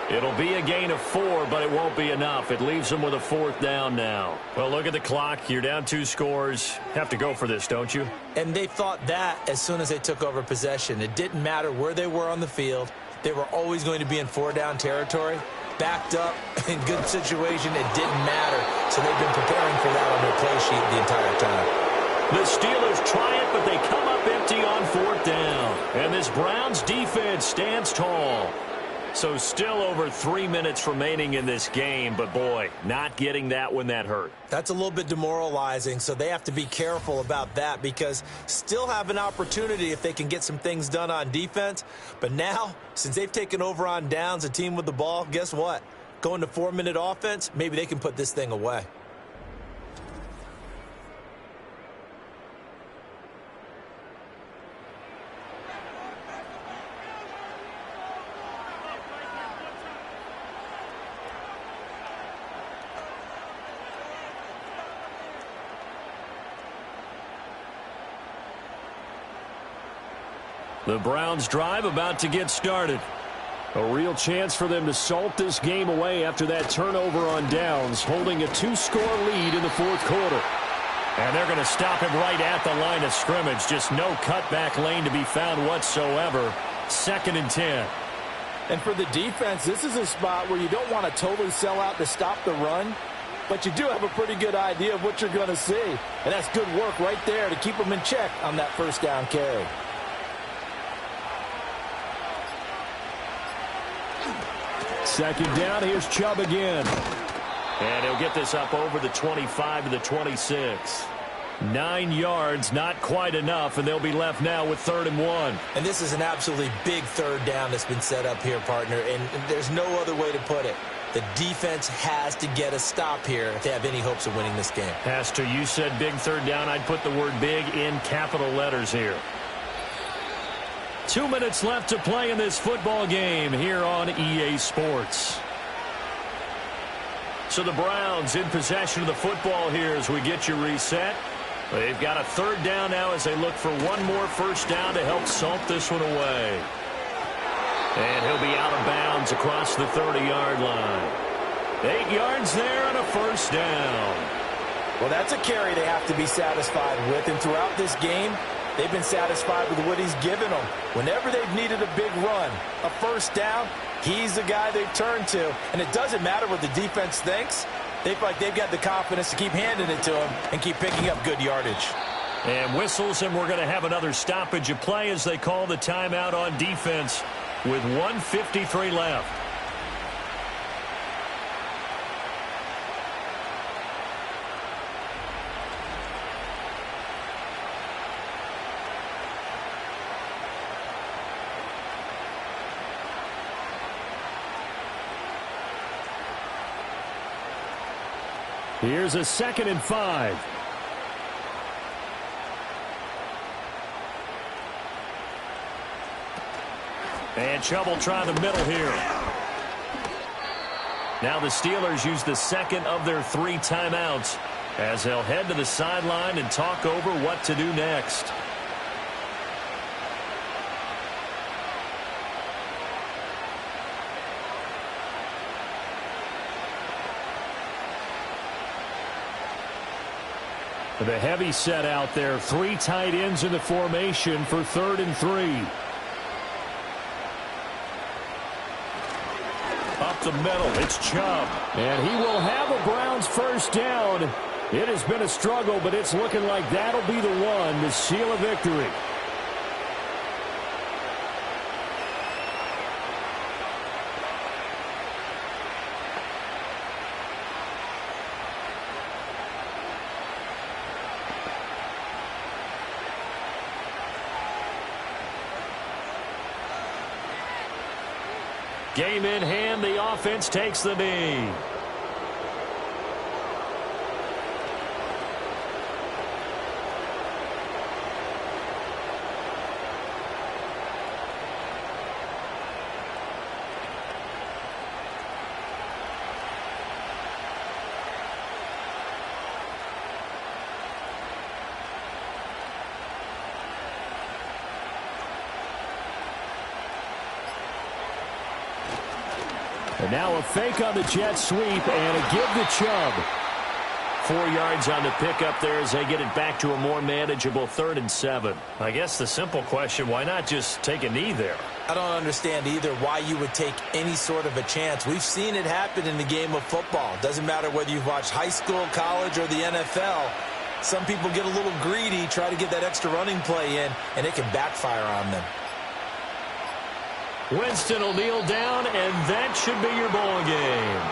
It'll be a gain of 4, but it won't be enough. It leaves them with a 4th down now. Well, look at the clock. You're down 2 scores. Have to go for this, don't you? And they thought that as soon as they took over possession. It didn't matter where they were on the field. They were always going to be in 4-down territory. Backed up, in good situation, it didn't matter. So they've been preparing for that on their play sheet the entire time. The Steelers try it, but they come up empty on 4th down. And this Browns defense stands tall. So still over 3 minutes remaining in this game, but boy, not getting that when that hurt. That's a little bit demoralizing, so they have to be careful about that because still have an opportunity if they can get some things done on defense. But now, since they've taken over on downs, a team with the ball, guess what? Going to 4-minute offense, maybe they can put this thing away. The Browns drive about to get started. A real chance for them to salt this game away after that turnover on downs, holding a 2-score lead in the 4th quarter. And they're going to stop him right at the line of scrimmage. Just no cutback lane to be found whatsoever. 2nd and 10. And for the defense, this is a spot where you don't want to totally sell out to stop the run, but you do have a pretty good idea of what you're going to see. And that's good work right there to keep them in check on that first down carry. Second down, here's Chubb again. And he'll get this up over the 25 to the 26. 9 yards, not quite enough, and they'll be left now with 3rd and 1. And this is an absolutely big 3rd down that's been set up here, partner, and there's no other way to put it. The defense has to get a stop here if they have any hopes of winning this game. Has to. You said big 3rd down. I'd put the word big in capital letters here. 2 minutes left to play in this football game here on EA Sports. So the Browns in possession of the football here as we get you reset. They've got a 3rd down now as they look for one more first down to help salt this one away. And he'll be out of bounds across the 30-yard line. 8 yards there and a first down. Well, that's a carry they have to be satisfied with, and throughout this game, they've been satisfied with what he's given them. Whenever they've needed a big run, a first down, he's the guy they've turned to. And it doesn't matter what the defense thinks. They feel like they've got the confidence to keep handing it to him and keep picking up good yardage. And whistles, and we're going to have another stoppage of play as they call the timeout on defense with 1:53 left. Here's a 2nd and 5. And Chubb will try the middle here. Now the Steelers use the 2nd of their 3 timeouts as they'll head to the sideline and talk over what to do next. The heavy set out there. 3 tight ends in the formation for 3rd and 3. Up the middle, it's Chubb. And he will have a Browns first down. It has been a struggle, but it's looking like that'll be the one to seal a victory. Game in hand, the offense takes the knee. And now a fake on the jet sweep and a give to Chubb. 4 yards on the pickup there as they get it back to a more manageable 3rd and 7. I guess the simple question, why not just take a knee there? I don't understand either why you would take any sort of a chance. We've seen it happen in the game of football. Doesn't matter whether you've watched high school, college, or the NFL. Some people get a little greedy, try to get that extra running play in, and it can backfire on them. Winston will kneel down, and that should be your ball game.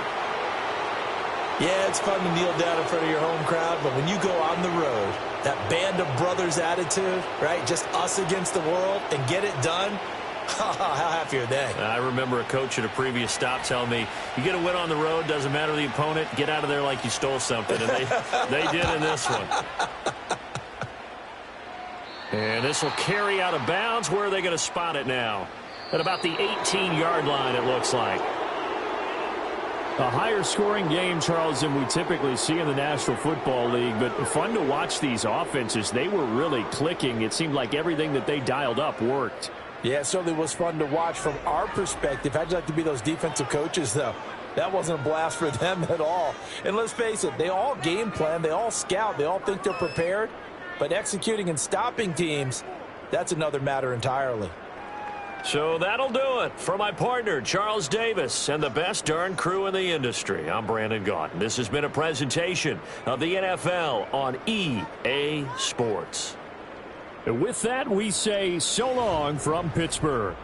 Yeah, it's fun to kneel down in front of your home crowd, but when you go on the road, that band of brothers attitude, right, just us against the world, and get it done, how happy are they? I remember a coach at a previous stop telling me, you get a win on the road, doesn't matter the opponent, get out of there like you stole something, and they did in this one. And this will carry out of bounds. Where are they going to spot it now? At about the 18-yard line, it looks like. A higher scoring game, Charles, than we typically see in the National Football League, but fun to watch these offenses. They were really clicking. It seemed like everything that they dialed up worked. Yeah, it certainly was fun to watch from our perspective. How'd you like to be those defensive coaches, though? That wasn't a blast for them at all. And let's face it, they all game plan, they all scout, they all think they're prepared, but executing and stopping teams, that's another matter entirely. So that'll do it for my partner, Charles Davis, and the best darn crew in the industry. I'm Brandon Gaudin. This has been a presentation of the NFL on EA Sports. And with that, we say so long from Pittsburgh.